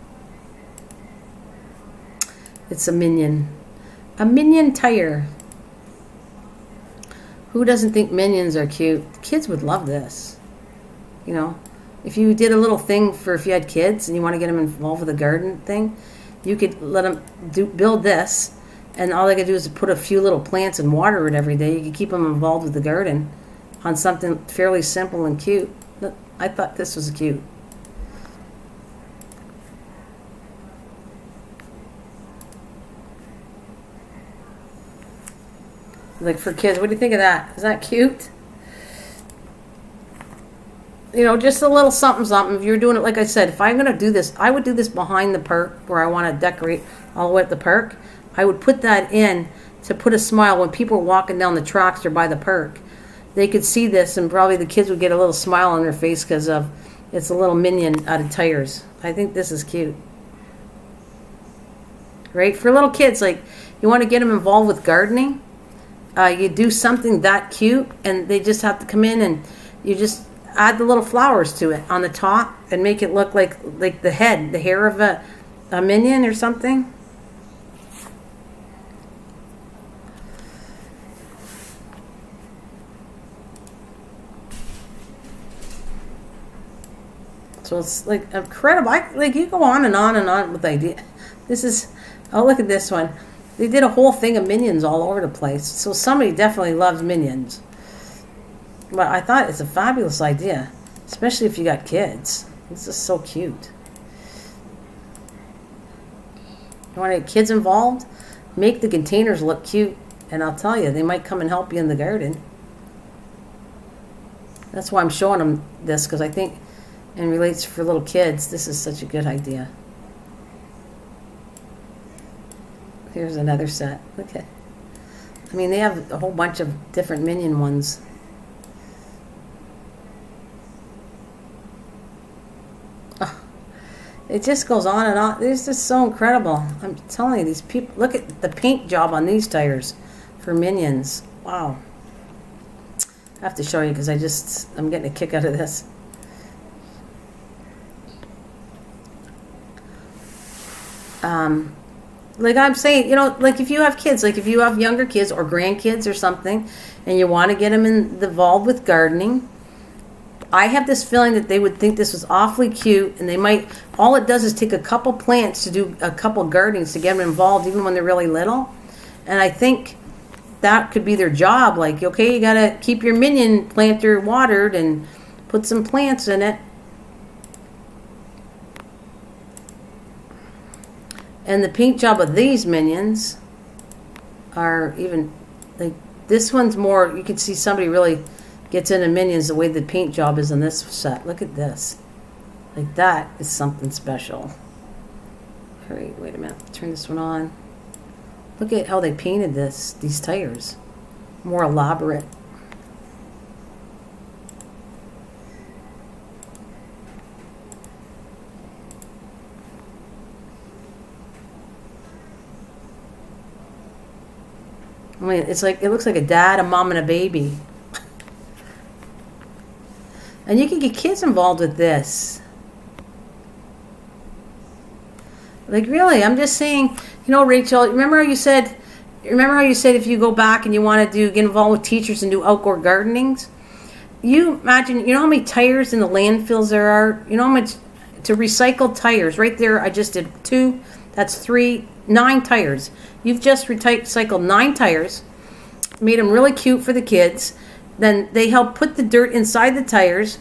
It's a minion. A minion tire. Who doesn't think minions are cute? Kids would love this. You know, if you did a little thing for if you had kids and you want to get them involved with a garden thing, you could let them build this, and all they could do is put a few little plants and water it every day. You could keep them involved with the garden on something fairly simple and cute. I thought this was cute. Like, for kids, what do you think of that? Is that cute? You know, just a little something, something. If you're doing it, like I said, if I'm going to do this, I would do this behind the park where I want to decorate all the way at the park. I would put that in to put a smile when people are walking down the tracks or by the park. They could see this, and probably the kids would get a little smile on their face because of it's a little minion out of tires. I think this is cute. Right? For little kids, like, you want to get them involved with gardening. You do something that cute, and they just have to come in and you just add the little flowers to it on the top and make it look like the head, the hair of a minion or something. So it's like incredible. Like, you go on and on and on with ideas. This is, oh, look at this one. They did a whole thing of minions all over the place. So somebody definitely loves minions. But I thought it's a fabulous idea, especially if you got kids. This is so cute. You want to get kids involved? Make the containers look cute, and I'll tell you, they might come and help you in the garden. That's why I'm showing them this, because I think it relates for little kids. This is such a good idea. Here's another set. Okay. I mean, they have a whole bunch of different minion ones. Oh, it just goes on and on. It's just so incredible. I'm telling you, these people, look at the paint job on these tires for minions. Wow. I have to show you because I'm getting a kick out of this. Like I'm saying, you know, like if you have kids, like if you have younger kids or grandkids or something, and you want to get them involved with gardening, I have this feeling that they would think this was awfully cute, and they might, all it does is take a couple plants to do a couple gardenings to get them involved even when they're really little. And I think that could be their job. Like, okay, you got to keep your minion planter watered and put some plants in it. And the paint job of these minions are even, like, this one's more, you can see somebody really gets into minions the way the paint job is in this set. Look at this. Like, that is something special. All right, wait a minute. Turn this one on. Look at how they painted these tires. More elaborate. I mean, it's like, it looks like a dad, a mom, and a baby. And you can get kids involved with this. Like, really, I'm just saying, you know, Rachel, remember how you said if you go back and you want to get involved with teachers and do outdoor gardenings? you imagine, you know how many tires in the landfills there are? You know how much to recycle tires? Right there, I just did 2, that's 3, 9 tires. You've just recycled 9 tires, made them really cute for the kids. Then they help put the dirt inside the tires,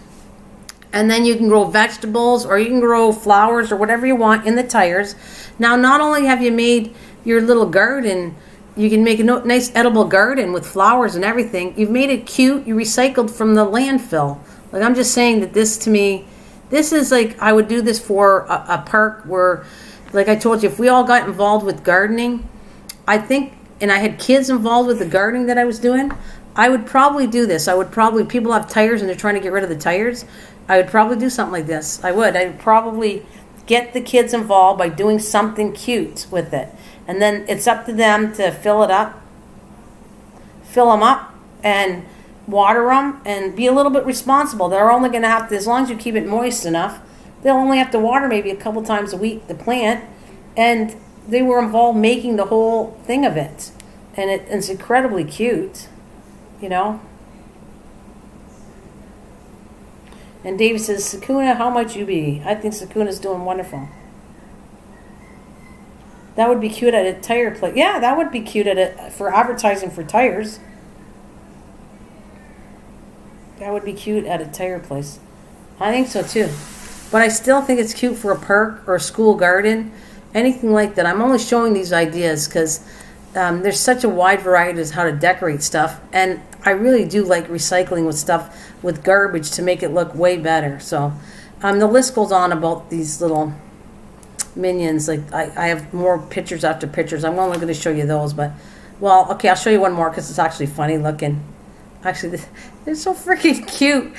and then you can grow vegetables or you can grow flowers or whatever you want in the tires. Now, not only have you made your little garden, you can make a nice edible garden with flowers and everything. You've made it cute. You recycled from the landfill. Like, I'm just saying that this, to me, this is like, I would do this for a park where, like I told you, if we all got involved with gardening, I think, and I had kids involved with the gardening that I was doing, I would probably do this. People have tires and they're trying to get rid of the tires. I would probably do something like this. I'd probably get the kids involved by doing something cute with it. And then it's up to them to fill them up and water them and be a little bit responsible. They're only going to have to, as long as you keep it moist enough, they'll only have to water maybe a couple times a week the plant. And they were involved making the whole thing of it. And it's incredibly cute, you know. And Dave says, Sakuna, how much you be? I think Sakuna's doing wonderful. That would be cute at a tire place. Yeah, that would be cute for advertising for tires. That would be cute at a tire place. I think so too. But I still think it's cute for a park or a school garden. Anything like that. I'm only showing these ideas because there's such a wide variety of how to decorate stuff. And I really do like recycling with stuff with garbage to make it look way better. So the list goes on about these little minions. Like I have more pictures after pictures. I'm only going to show you those, but well, okay, I'll show you one more because it's actually funny looking. Actually, they're so freaking cute.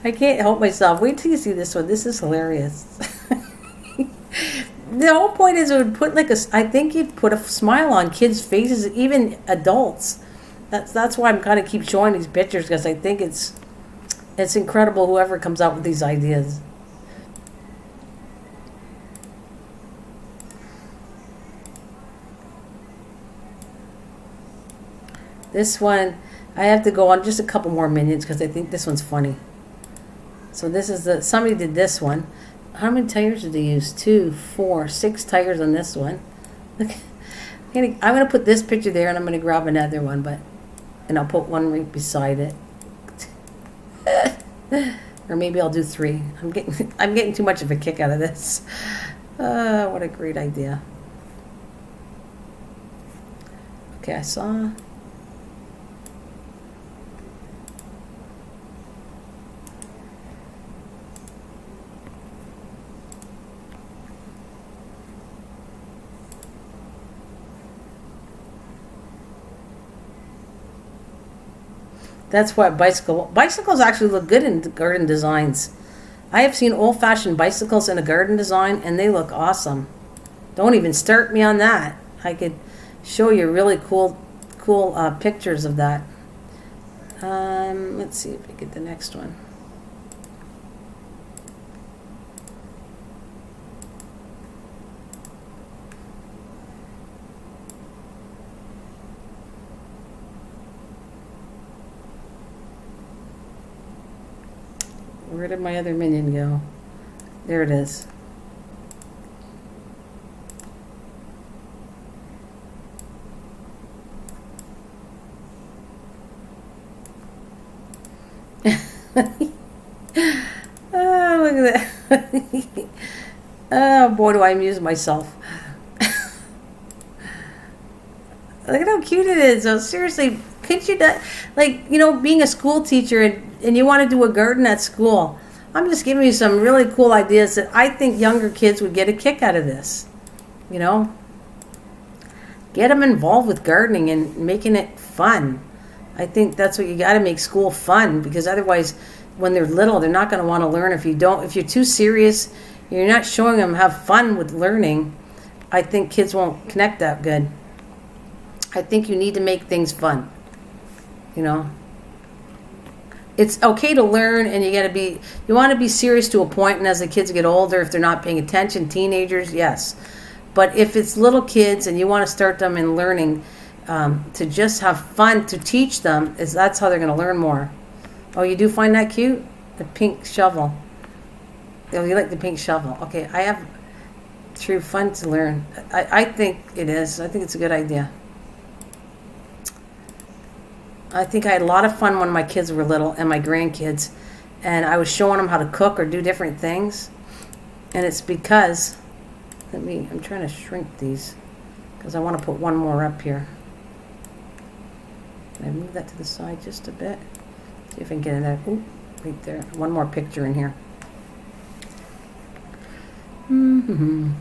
I can't help myself. Wait till you see this one. This is hilarious. The whole point is it would put I think you'd put a smile on kids' faces, even adults. That's why I'm kind of keep showing these pictures, because I think it's incredible whoever comes out with these ideas. This one, I have to go on just a couple more minions because I think this one's funny. So this is somebody did this one. How many tires did they use? 2, 4, 6 tires on this one. Look, I'm going to put this picture there, and I'm going to grab another one, and I'll put one right beside it. Or maybe I'll do 3. I'm getting too much of a kick out of this. What a great idea. Okay, I saw. That's why bicycles actually look good in garden designs. I have seen old-fashioned bicycles in a garden design, and they look awesome. Don't even start me on that. I could show you really cool pictures of that. Let's see if we get the next one. Where did my other minion go? There it is. Oh, look at that. Oh, boy, do I amuse myself. Look at how cute it is. So seriously, could you not, being a school teacher and you want to do a garden at school, I'm just giving you some really cool ideas that I think younger kids would get a kick out of this. You know? Get them involved with gardening and making it fun. I think that's what you got to make school fun, because otherwise, when they're little, they're not going to want to learn. If you're too serious, you're not showing them have fun with learning, I think kids won't connect that good. I think you need to make things fun. You know, it's okay to learn, and you want to be serious to a point. And as the kids get older, if they're not paying attention, teenagers, yes. But if it's little kids and you want to start them in learning, to just have fun, to teach them, that's how they're going to learn more. Oh, you do find that cute? The pink shovel. Oh, you like the pink shovel. Okay, I have true fun to learn. I think it is. I think it's a good idea. I think I had a lot of fun when my kids were little and my grandkids. And I was showing them how to cook or do different things. And it's because, I'm trying to shrink these because I want to put one more up here. Can I move that to the side just a bit? See if I can get it there. Ooh, right there. One more picture in here. Mm-hmm.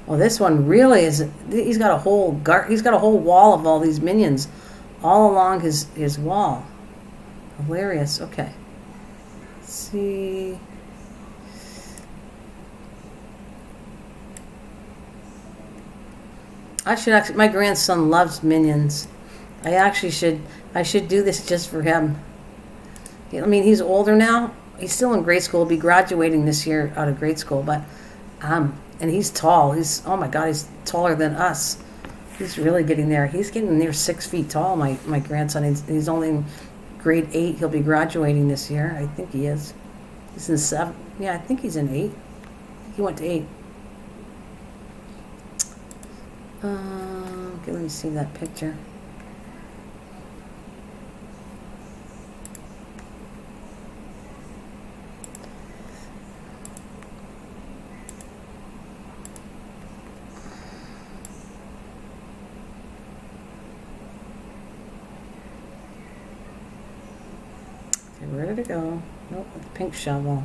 Well, this one really is. He's got a whole wall of all these minions, all along his wall. Hilarious. Okay. Let's see. Actually, my grandson loves minions. I should do this just for him. I mean, he's older now. He's still in grade school. He'll be graduating this year out of grade school, but and he's tall. Oh my God, he's taller than us. He's really getting there. He's getting near 6 feet tall. My grandson. He's only in grade 8. He'll be graduating this year. I think he is. He's in 7. Yeah, I think he's in 8. He went to 8. Okay, let me see that picture. Okay, where did it go? Nope, the pink shovel.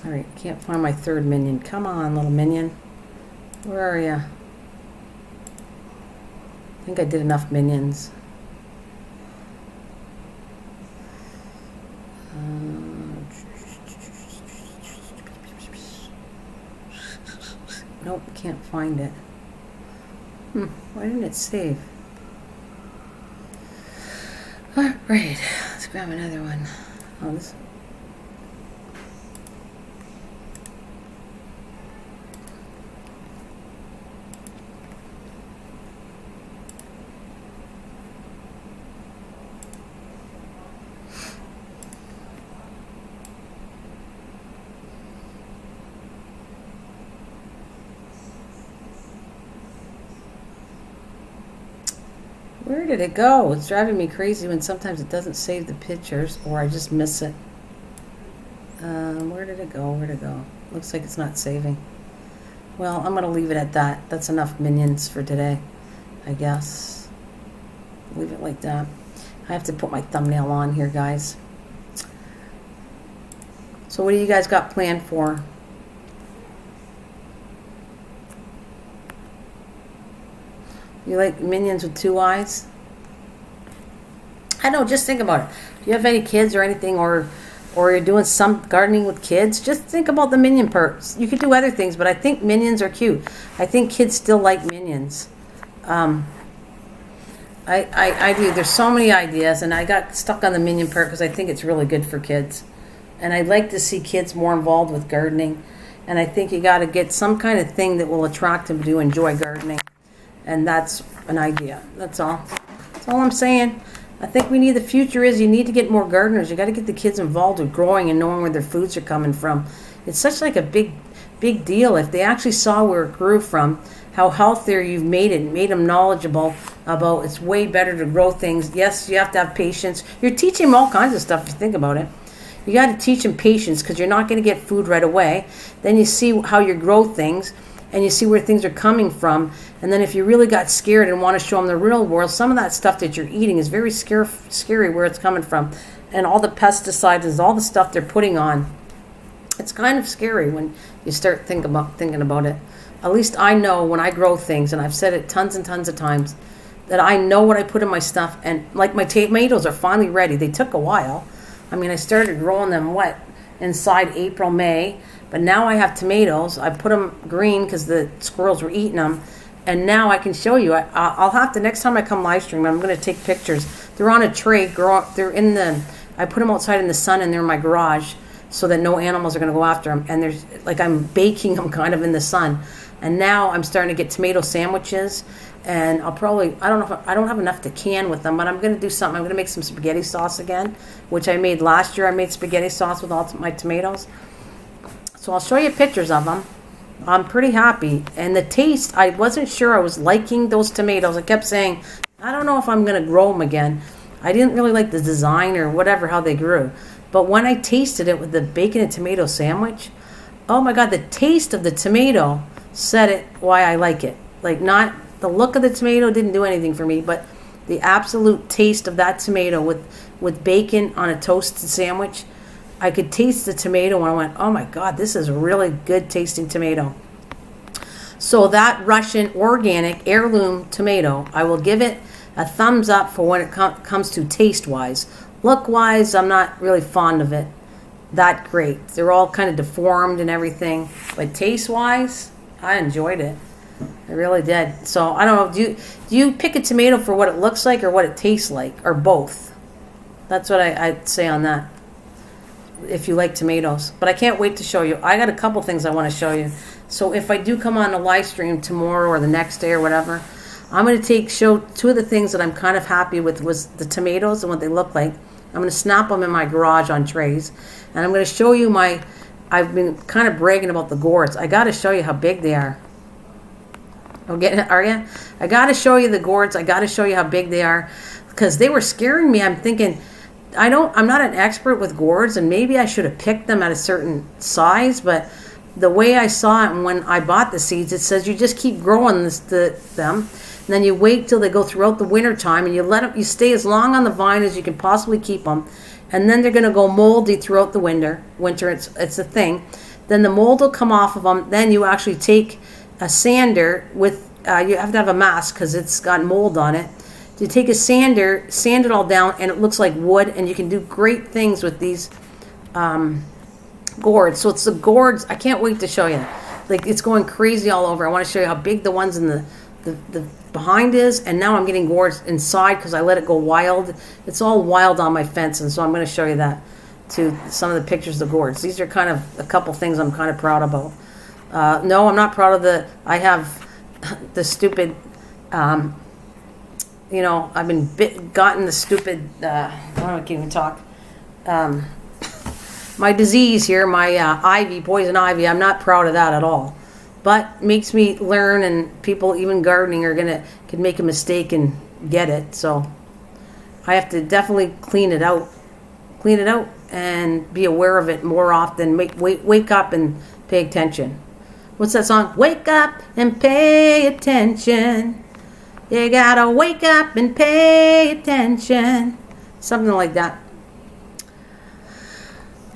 Alright, can't find my third minion. Come on, little minion. Where are ya? I think I did enough minions. Nope, can't find it. Why didn't it save? Alright, let's grab another one. Oh, this. Where did it go? It's driving me crazy when sometimes it doesn't save the pictures or I just miss it. Where did it go? Where'd it go? Looks like it's not saving. Well, I'm going to leave it at that. That's enough minions for today, I guess. Leave it like that. I have to put my thumbnail on here, guys. So what do you guys got planned for? You like minions with 2 eyes? I know, just think about it. Do you have any kids or anything, or you're doing some gardening with kids? Just think about the minion parts. You could do other things, but I think minions are cute. I think kids still like minions. I do. There's so many ideas, and I got stuck on the minion part because I think it's really good for kids. And I'd like to see kids more involved with gardening. And I think you got to get some kind of thing that will attract them to enjoy gardening. And that's an idea. That's all. That's all I'm saying. I think the future is you need to get more gardeners. You got to get the kids involved with growing and knowing where their foods are coming from. It's such like a big deal. If they actually saw where it grew from, how healthier you've made it, made them knowledgeable about it's way better to grow things. Yes, you have to have patience. You're teaching them all kinds of stuff if you think about it. You got to teach them patience because you're not going to get food right away. Then you see how you grow things and you see where things are coming from. And then if you really got scared and want to show them the real world, some of that stuff that you're eating is very scary where it's coming from. And all the pesticides and all the stuff they're putting on. It's kind of scary when you start thinking about it. At least I know when I grow things, and I've said it tons and tons of times, that I know what I put in my stuff. And like my tomatoes are finally ready. They took a while. I mean, I started growing them, inside April, May. But now I have tomatoes. I put them green because the squirrels were eating them. And now I can show you. I'll have to, next time I come live stream, I'm going to take pictures. They're on a tray. They're in I put them outside in the sun and they're in my garage so that no animals are going to go after them. And there's, like, I'm baking them kind of in the sun. And now I'm starting to get tomato sandwiches. And I'll probably, I don't have enough to can with them, but I'm going to do something. I'm going to make some spaghetti sauce again, which I made last year. I made spaghetti sauce with all my tomatoes. So I'll show you pictures of them. I'm pretty happy. And the taste, I wasn't sure I was liking those tomatoes. I kept saying, I don't know if I'm going to grow them again. I didn't really like the design or whatever, how they grew. But when I tasted it with the bacon and tomato sandwich, oh my God, the taste of the tomato said it why I like it. Like, not the look of the tomato didn't do anything for me, but the absolute taste of that tomato with bacon on a toasted sandwich, I could taste the tomato and I went, oh my God, this is a really good tasting tomato. So that Russian organic heirloom tomato, I will give it a thumbs up for when it comes to taste-wise. Look-wise, I'm not really fond of it that great. They're all kind of deformed and everything. But taste-wise, I enjoyed it. I really did. So I don't know, do you pick a tomato for what it looks like or what it tastes like? Or both? That's what I'd say on that, if you like tomatoes. But I can't wait to show you. I got a couple things I want to show you. So if I do come on a live stream tomorrow or the next day or whatever, I'm going to show two of the things that I'm kind of happy with was the tomatoes and what they look like. I'm going to snap them in my garage on trays. And I'm going to show you I've been kind of bragging about the gourds. I got to show you how big they are. Are you? I got to show you the gourds. I got to show you how big they are because they were scaring me. I'm thinking, I'm not an expert with gourds, and maybe I should have picked them at a certain size, but the way I saw it and when I bought the seeds, it says you just keep growing them, and then you wait till they go throughout the winter time, and you stay as long on the vine as you can possibly keep them, and then they're going to go moldy throughout the winter. It's a thing. Then the mold will come off of them. Then you actually take a sander with, you have to have a mask because it's got mold on it. You take a sander, sand it all down, and it looks like wood, and you can do great things with these gourds. So it's the gourds. I can't wait to show you. Like, it's going crazy all over. I want to show you how big the ones in the behind is, and now I'm getting gourds inside because I let it go wild. It's all wild on my fence, and so I'm going to show you that to some of the pictures of gourds. These are kind of a couple things I'm kind of proud about. No, I'm not proud of I have the stupid, I've been gotten the stupid, I can't even talk, my disease here, my poison ivy. I'm not proud of that at all, but makes me learn, and people, even gardening, can make a mistake and get it. So I have to definitely clean it out and be aware of it more often. Wake up and pay attention. What's that song? Wake up and pay attention. You gotta wake up and pay attention. Something like that.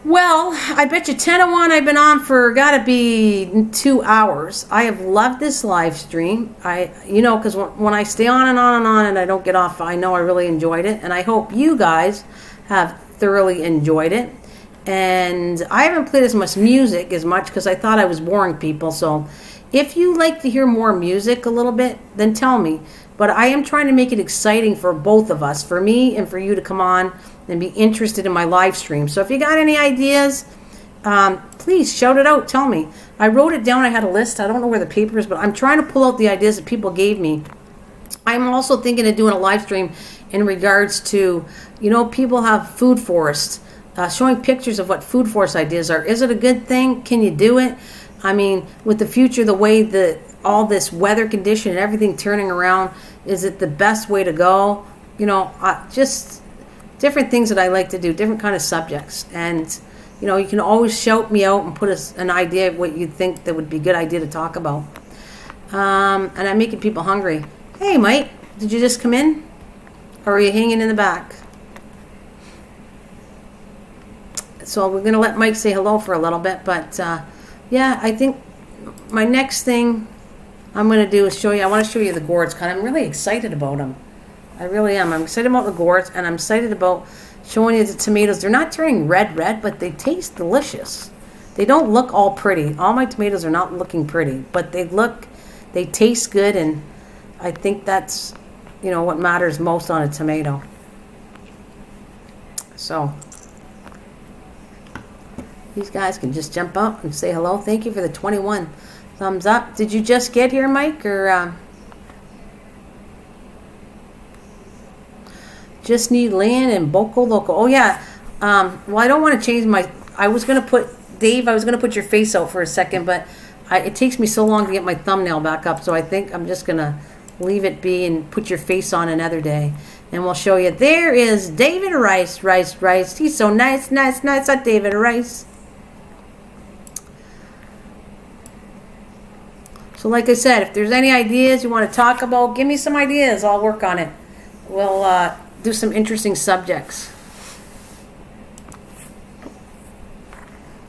Well, I bet you 10 to 1 I've been on for gotta be 2 hours. I have loved this live stream. Because when I stay on and on and on and I don't get off, I know I really enjoyed it. And I hope you guys have thoroughly enjoyed it. And I haven't played as much music because I thought I was boring people. So if you like to hear more music a little bit, then tell me. But I am trying to make it exciting for both of us, for me and for you to come on and be interested in my live stream. So if you got any ideas, please shout it out. Tell me. I wrote it down. I had a list. I don't know where the paper is, but I'm trying to pull out the ideas that people gave me. I'm also thinking of doing a live stream in regards to, people have food forests. Showing pictures of what food forest ideas are. Is it a good thing? Can you do it? I mean, with the future, the way all this weather condition and everything turning around, is it the best way to go? Just different things that I like to do, different kind of subjects. And, you can always shout me out and put an idea of what you think that would be a good idea to talk about. And I'm making people hungry. Hey, Mike, did you just come in? Or are you hanging in the back? So we're going to let Mike say hello for a little bit. But, I think my next thing I'm going to do is I want to show you the gourds. I'm really excited about them. I really am. I'm excited about the gourds, and I'm excited about showing you the tomatoes. They're not turning red, but they taste delicious. They don't look all pretty. All my tomatoes are not looking pretty, but they they taste good, and I think that's, what matters most on a tomato. So these guys can just jump up and say hello. Thank you for the 21 thumbs up. Did you just get here, Mike, or just need land and Boco Loco? Oh yeah. Well, I don't want to change my. I was gonna put your face out for a second, but it takes me so long to get my thumbnail back up. So I think I'm just gonna leave it be and put your face on another day, and we'll show you. There is David Rice. He's so nice. That David Rice. So like I said, if there's any ideas you want to talk about, give me some ideas. I'll work on it. We'll do some interesting subjects.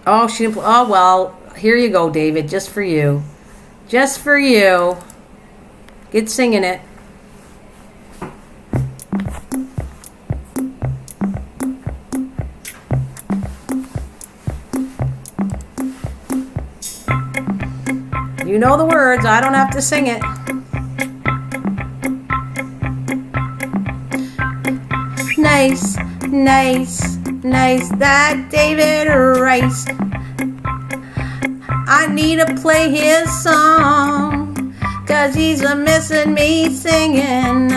Oh, she didn't. Oh well, here you go, David. Just for you. Get singing it. You know the words. I don't have to sing it. Nice. That David Rice. I need to play his song, 'cause he's missing me singing.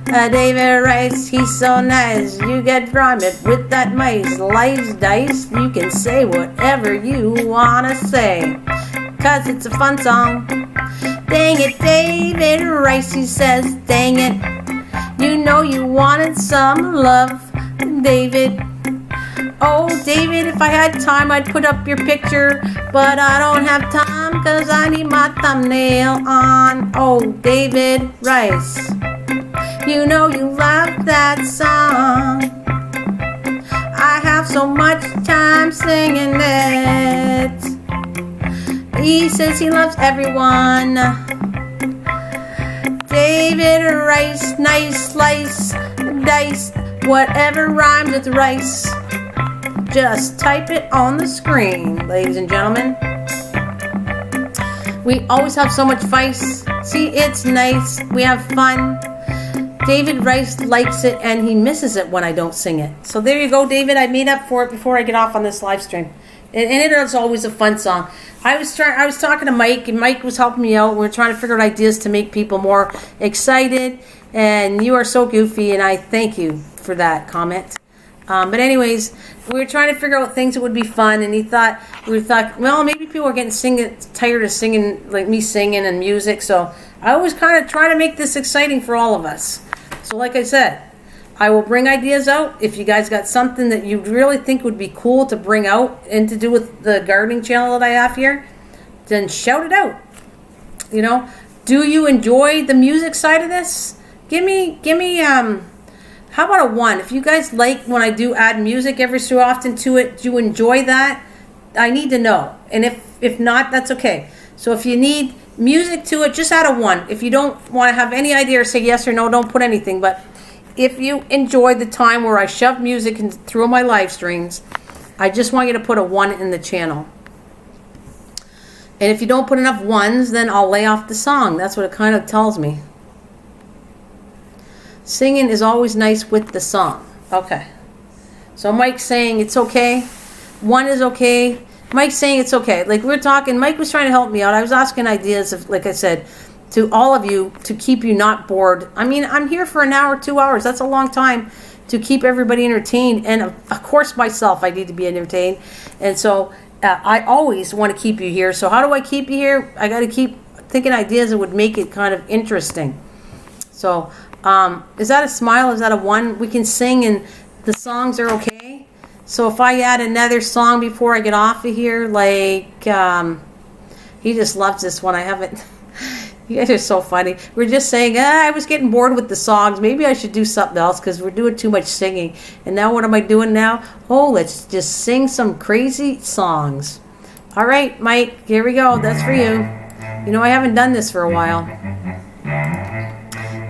David Rice, he's so nice. You get from it with that mice. Life's dice. You can say whatever you wanna say, 'cause it's a fun song. Dang it, David Rice, he says, dang it. You know you wanted some love, David. Oh, David, if I had time, I'd put up your picture, but I don't have time, 'cause I need my thumbnail on. Oh, David Rice, you know you love that song. I have so much time singing it. He says he loves everyone. David Rice, nice slice, dice, whatever rhymes with rice. Just type it on the screen, ladies and gentlemen. We always have so much vice. See, it's nice. We have fun. David Rice likes it, and he misses it when I don't sing it. So there you go, David. I made up for it before I get off on this live stream. And it is always a fun song. I was talking to Mike, and Mike was helping me out. We were trying to figure out ideas to make people more excited. And you are so goofy, and I thank you for that comment. But anyways, we were trying to figure out things that would be fun, and we thought, well, maybe people are getting tired of singing, like me singing and music. So I always kind of try to make this exciting for all of us. So like I said, I will bring ideas out. If you guys got something that you really think would be cool to bring out and to do with the gardening channel that I have here, then shout it out. Do you enjoy the music side of this? Give me, how about a 1? If you guys like when I do add music every so often to it, do you enjoy that? I need to know. And if not, that's okay. So if you need music to it, just add a 1. If you don't want to have any idea or say yes or no, don't put anything. But if you enjoy the time where I shove music through my live streams, I just want you to put a 1 in the channel. And if you don't put enough 1s, then I'll lay off the song. That's what it kind of tells me. Singing is always nice with the song. Okay. So Mike's saying it's okay. 1 is okay. Mike's saying it's okay. Like we're talking, Mike was trying to help me out. I was asking ideas of, like I said, to all of you to keep you not bored. I mean, I'm here for an hour, 2 hours. That's a long time to keep everybody entertained. And of course, myself, I need to be entertained. And so I always want to keep you here. So how do I keep you here? I got to keep thinking ideas that would make it kind of interesting. So is that a smile? Is that a 1? We can sing and the songs are okay. So if I add another song before I get off of here, like he just loves this one. I haven't. You guys are so funny. We're just saying, I was getting bored with the songs. Maybe I should do something else because we're doing too much singing. And now what am I doing now? Oh, let's just sing some crazy songs. All right, Mike, here we go. That's for you. You know, I haven't done this for a while.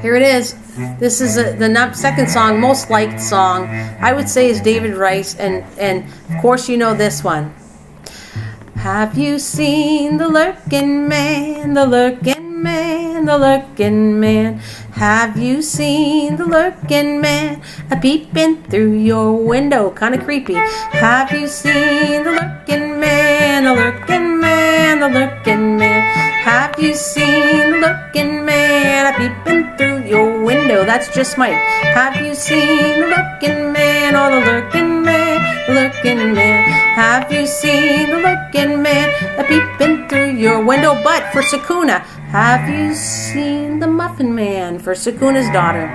Here it is. This is the second song, most liked song. I would say is David Rice. And of course, you know this one. Have you seen the lurking man, the lurking man, the lurking man? Have you seen the lurking man a-peeping through your window? Kind of creepy. Have you seen the lurking man, the lurking man, the lurking man? Have you seen the lurking man a-peeping through your window? That's just Mike. Have you seen the lurking man, or the lurking man, the lurking man? Have you seen the lurking man a-peeping through your window? But for Sakuna, have you seen the Muffin Man? For Sakuna's daughter.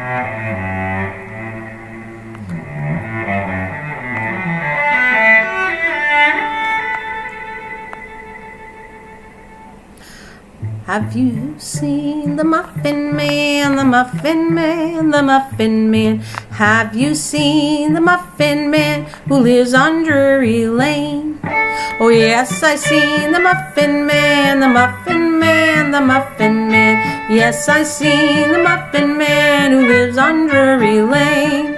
Have you seen the Muffin Man, the Muffin Man, the Muffin Man? Have you seen the Muffin Man who lives on Drury Lane? Oh yes, I seen the Muffin Man, the Muffin Man, the Muffin Man. Yes, I seen the Muffin Man who lives on Drury Lane.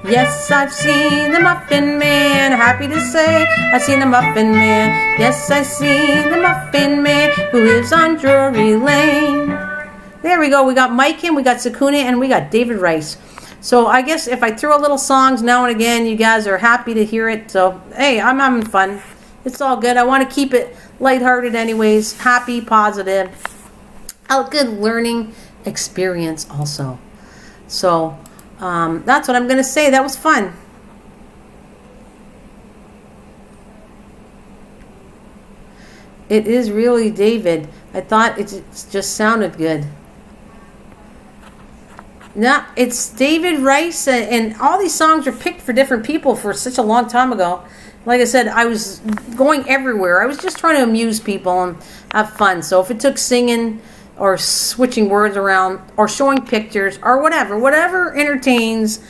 Yes, I've seen the Muffin Man, happy to say I've seen the Muffin Man. Yes, I've seen the Muffin Man who lives on Drury Lane. There we go, we got Mike in, we got Sakuna, and we got David Rice. So I guess if I throw a little songs now and again, you guys are happy to hear it. So, hey, I'm having fun. It's all good. I want to keep it lighthearted anyways, happy, positive. A good learning experience also. So, that's what I'm going to say. That was fun. It is really David. I thought it just sounded good. No, it's David Rice, and all these songs are picked for different people for such a long time ago. Like I said, I was going everywhere. I was just trying to amuse people and have fun. So if it took singing or switching words around or showing pictures or whatever entertains,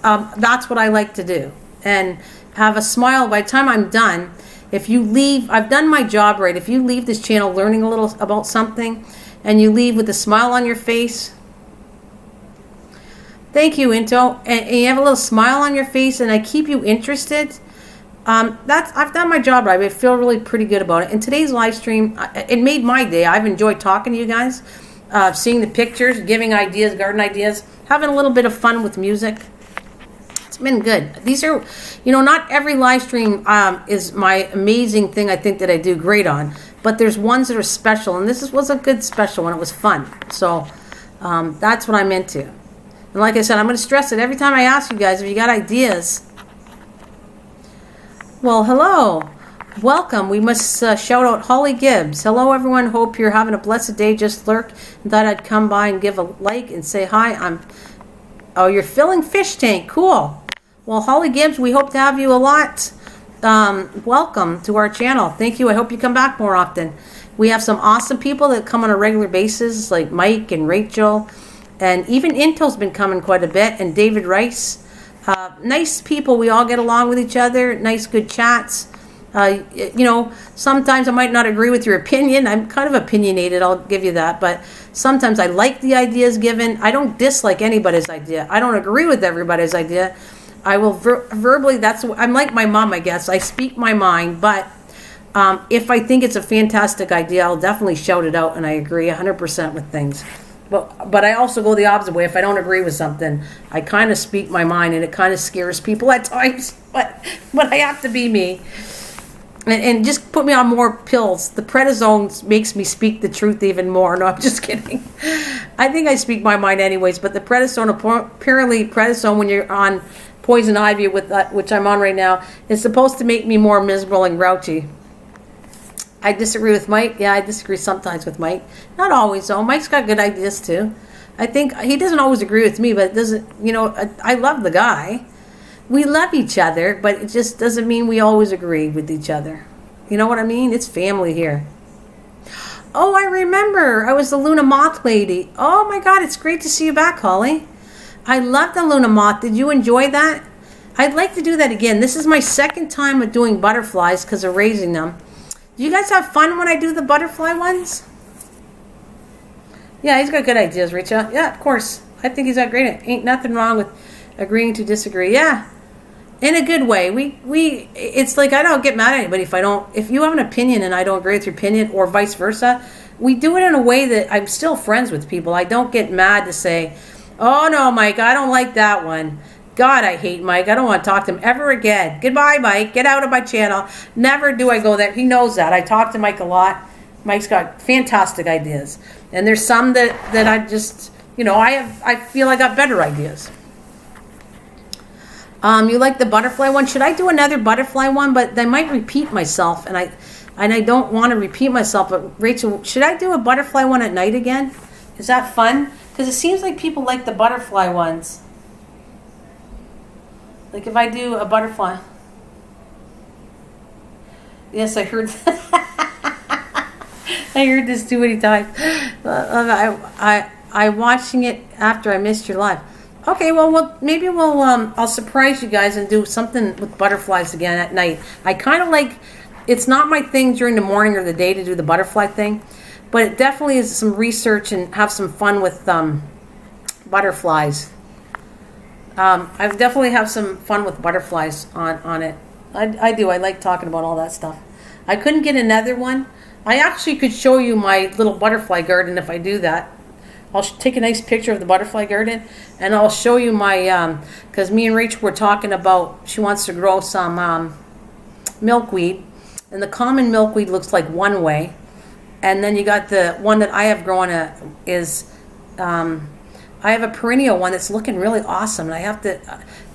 that's what I like to do. And have a smile by the time I'm done. If you leave, I've done my job right. If you leave this channel learning a little about something and you leave with a smile on your face, thank you, Into, and you have a little smile on your face and I keep you interested, I've done my job right. I feel really pretty good about it. And today's live stream, it made my day. I've enjoyed talking to you guys, seeing the pictures, giving ideas, garden ideas, having a little bit of fun with music. It's been good. These are, not every live stream is my amazing thing I think that I do great on, but there's ones that are special, and was a good special one. It was fun. So that's what I'm into. And like I said, I'm going to stress it every time I ask you guys if you got ideas. Well, hello. Welcome. We must shout out Holly Gibbs. Hello, everyone. Hope you're having a blessed day. Just lurked and thought I'd come by and give a like and say hi. Oh, you're filling fish tank. Cool. Well, Holly Gibbs, we hope to have you a lot. Welcome to our channel. Thank you. I hope you come back more often. We have some awesome people that come on a regular basis, like Mike and Rachel. And even Intel's been coming quite a bit. And David Rice. Nice people. We all get along with each other. Nice, good chats. Sometimes I might not agree with your opinion. I'm kind of opinionated, I'll give you that. But sometimes I like the ideas given. I don't dislike anybody's idea. I don't agree with everybody's idea. I will verbally, I'm like my mom, I guess. I speak my mind. But if I think it's a fantastic idea, I'll definitely shout it out. And I agree 100% with things. But I also go the opposite way. If I don't agree with something, I kind of speak my mind, and it kind of scares people at times. But I have to be me. And just put me on more pills. The prednisone makes me speak the truth even more. No, I'm just kidding. I think I speak my mind anyways. But the apparently prednisone, when you're on poison ivy, which I'm on right now, is supposed to make me more miserable and grouchy. I disagree with Mike. Yeah, I disagree sometimes with Mike. Not always, though. Mike's got good ideas, too. I think he doesn't always agree with me, but it doesn't, I love the guy. We love each other, but it just doesn't mean we always agree with each other. You know what I mean? It's family here. Oh, I remember. I was the Luna Moth lady. Oh, my God. It's great to see you back, Holly. I love the Luna Moth. Did you enjoy that? I'd like to do that again. This is my second time of doing butterflies because of raising them. Do you guys have fun when I do the butterfly ones? Yeah, he's got good ideas, Rachel. Yeah, of course. I think he's got great. Ain't nothing wrong with agreeing to disagree. Yeah. in a good way. It's like I don't get mad at anybody if you have an opinion and I don't agree with your opinion, or vice versa. We do it in a way that I'm still friends with people. I don't get mad to say, oh no, Mike, I don't like that one. God, I hate Mike. I don't want to talk to him ever again. Goodbye, Mike. Get out of my channel. Never do I go there. He knows that. I talk to Mike a lot. Mike's got fantastic ideas. And there's some that I just, I feel I got better ideas. You like the butterfly one? Should I do another butterfly one? But I might repeat myself, and I don't want to repeat myself. But Rachel, should I do a butterfly one at night again? Is that fun? Because it seems like people like the butterfly ones. Like if I do a butterfly. Yes, I heard. I heard this too many times. I'm watching it after I missed your live. Okay, well, maybe I'll surprise you guys and do something with butterflies again at night. I kind of like, it's not my thing during the morning or the day to do the butterfly thing, but it definitely is some research and have some fun with butterflies. I definitely have some fun with butterflies on it. I do. I like talking about all that stuff. I couldn't get another one. I actually could show you my little butterfly garden if I do that. I'll take a nice picture of the butterfly garden, and I'll show you my, because me and Rachel were talking about, she wants to grow some milkweed, and the common milkweed looks like one way, and then you got the one that I have growing I have a perennial one that's looking really awesome, and I have to,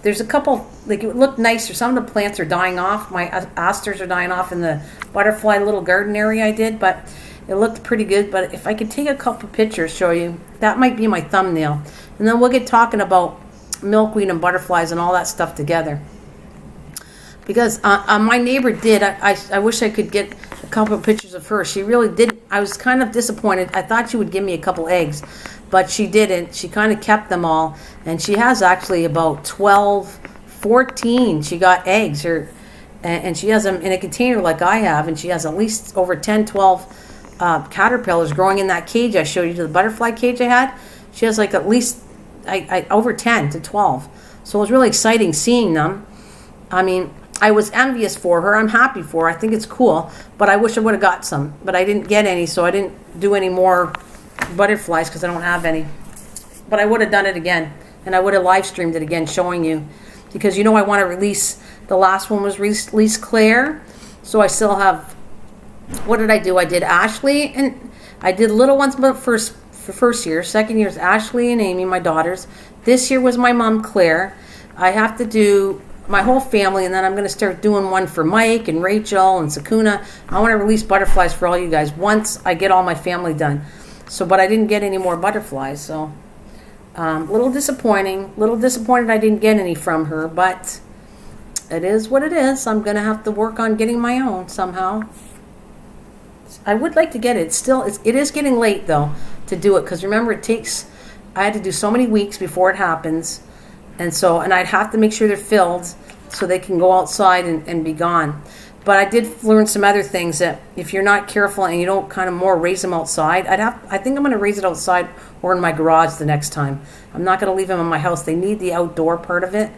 there's a couple, like it would look nicer. Some of the plants are dying off. My asters are dying off in the butterfly little garden area I did, but it looked pretty good. But if I could take a couple pictures, show you, that might be my thumbnail. And then we'll get talking about milkweed and butterflies and all that stuff together. Because my neighbor did, I wish I could get a couple of pictures of her. She really did. I was kind of disappointed. I thought she would give me a couple eggs, but she didn't. She kind of kept them all. And she has actually about 12, 14. She got eggs. And she has them in a container like I have. And she has at least over 10, 12 caterpillars growing in that cage I showed you, the butterfly cage I had. She has like at least over 10 to 12. So it was really exciting seeing them. I mean, I was envious for her. I'm happy for her. I think it's cool. But I wish I would have got some. But I didn't get any, so I didn't do any more butterflies because I don't have any. But I would have done it again. And I would have live streamed it again showing you. Because I want to release, the last one was release Claire. So I still have, what did I do? I did Ashley, and I did little ones but for first year. Second year is Ashley and Amy, my daughters. This year was my mom, Claire. I have to do my whole family, and then I'm going to start doing one for Mike and Rachel and Sakuna. I want to release butterflies for all you guys once I get all my family done. So, but I didn't get any more butterflies, so little disappointing. Little disappointed I didn't get any from her, but it is what it is. I'm going to have to work on getting my own somehow. I would like to get it. It is getting late though to do it, because remember I had to do so many weeks before it happens. And I'd have to make sure they're filled so they can go outside and be gone. But I did learn some other things, that if you're not careful and you don't kind of more raise them outside, I think I'm going to raise it outside or in my garage the next time. I'm not going to leave them in my house. They need the outdoor part of it.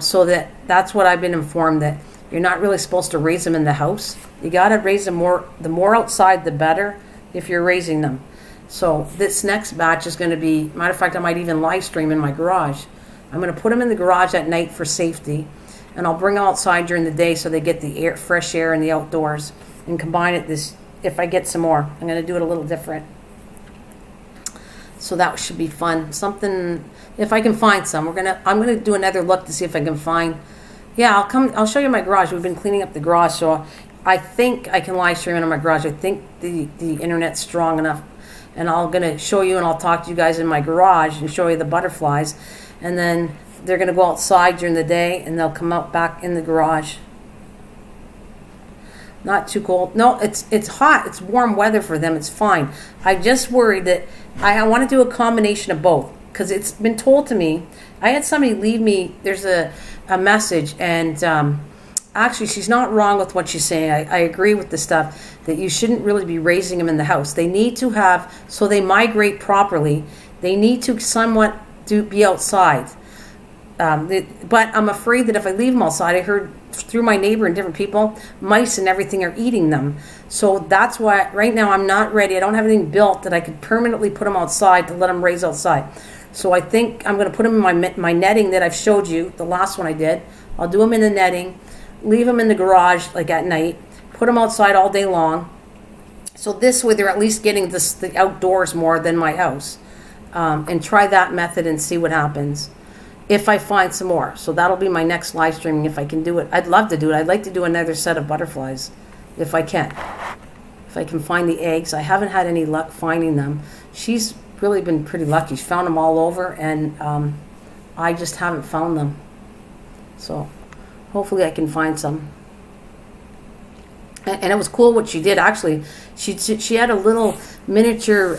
So that's what I've been informed, that you're not really supposed to raise them in the house. You got to raise them more. The more outside, the better if you're raising them. So this next batch is going to be, matter of fact, I might even live stream in my garage. I'm going to put them in the garage at night for safety, and I'll bring them outside during the day so they get the fresh air and the outdoors, and combine it if I get some more. I'm going to do it a little different. So that should be fun. Something, if I can find some, I'm going to do another look to see if I can find. Yeah, I'll show you my garage. We've been cleaning up the garage, so I think I can live stream in my garage. I think the internet's strong enough, and I'm going to show you, and I'll talk to you guys in my garage and show you the butterflies. And then they're going to go outside during the day, and they'll come out back in the garage. Not too cold. No, it's hot. It's warm weather for them. It's fine. I just worried that I want to do a combination of both, because it's been told to me. I had somebody leave me, there's a message, and actually she's not wrong with what she's saying. I agree with the stuff, that you shouldn't really be raising them in the house. They need to have, so they migrate properly, they need to somewhat be outside. But I'm afraid that if I leave them outside, I heard through my neighbor and different people, mice and everything are eating them. So that's why right now I'm not ready. I don't have anything built that I could permanently put them outside to let them raise outside. So I think I'm going to put them in my netting that I've showed you, the last one I did. I'll do them in the netting, leave them in the garage like at night, put them outside all day long. So this way they're at least getting the outdoors more than my house. And try that method and see what happens if I find some more. So that'll be my next live streaming if I can do it. I'd love to do it. I'd like to do another set of butterflies if I can. If I can find the eggs. I haven't had any luck finding them. She's really been pretty lucky. She found them all over, and I just haven't found them. So hopefully I can find some. And it was cool what she did. Actually, she had a little miniature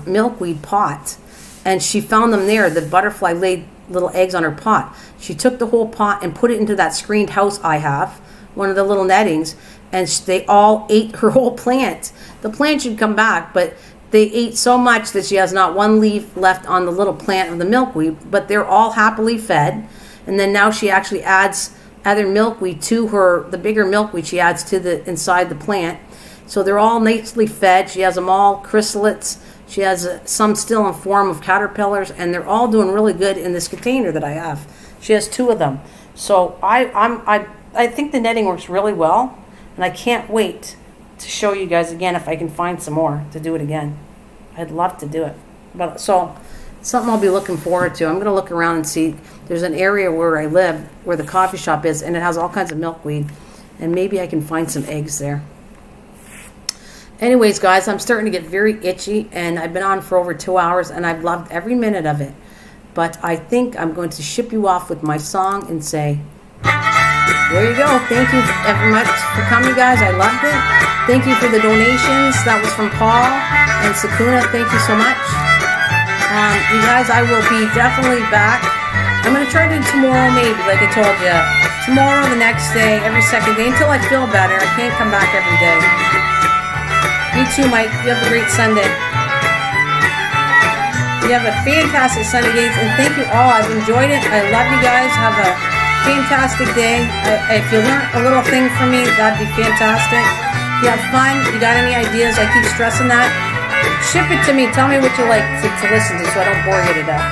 milkweed pot, and she found them there. The butterfly laid little eggs on her pot. She took the whole pot and put it into that screened house I have, one of the little nettings, and they all ate her whole plant. The plant should come back, but they ate so much that she has not one leaf left on the little plant of the milkweed, but they're all happily fed. And then now she actually adds other milkweed to the bigger milkweed she adds to the inside the plant. So they're all nicely fed. She has them all chrysalids. She has some still in form of caterpillars, and they're all doing really good in this container that I have. She has 2 of them. So I think the netting works really well, and I can't wait to show you guys again if I can find some more to do it again. I'd love to do it. But so something I'll be looking forward to. I'm going to look around and see. There's an area where I live where the coffee shop is, and it has all kinds of milkweed, and maybe I can find some eggs there. Anyways, guys, I'm starting to get very itchy, and I've been on for over 2 hours, and I've loved every minute of it. But I think I'm going to ship you off with my song and say, there you go. Thank you very much for coming, guys. I loved it. Thank you for the donations. That was from Paul and Sakuna. Thank you so much. You guys, I will be definitely back. I'm going to try to do tomorrow, maybe, like I told you. Tomorrow, the next day, every second day, until I feel better. I can't come back every day. You too, Mike. You have a great Sunday. You have a fantastic Sunday, guys, and thank you all. I've enjoyed it. I love you guys. Have a fantastic day. If you learned a little thing from me, that'd be fantastic. If you have fun, you got any ideas, I keep stressing that. Ship it to me. Tell me what you like to listen to so I don't bore you to death.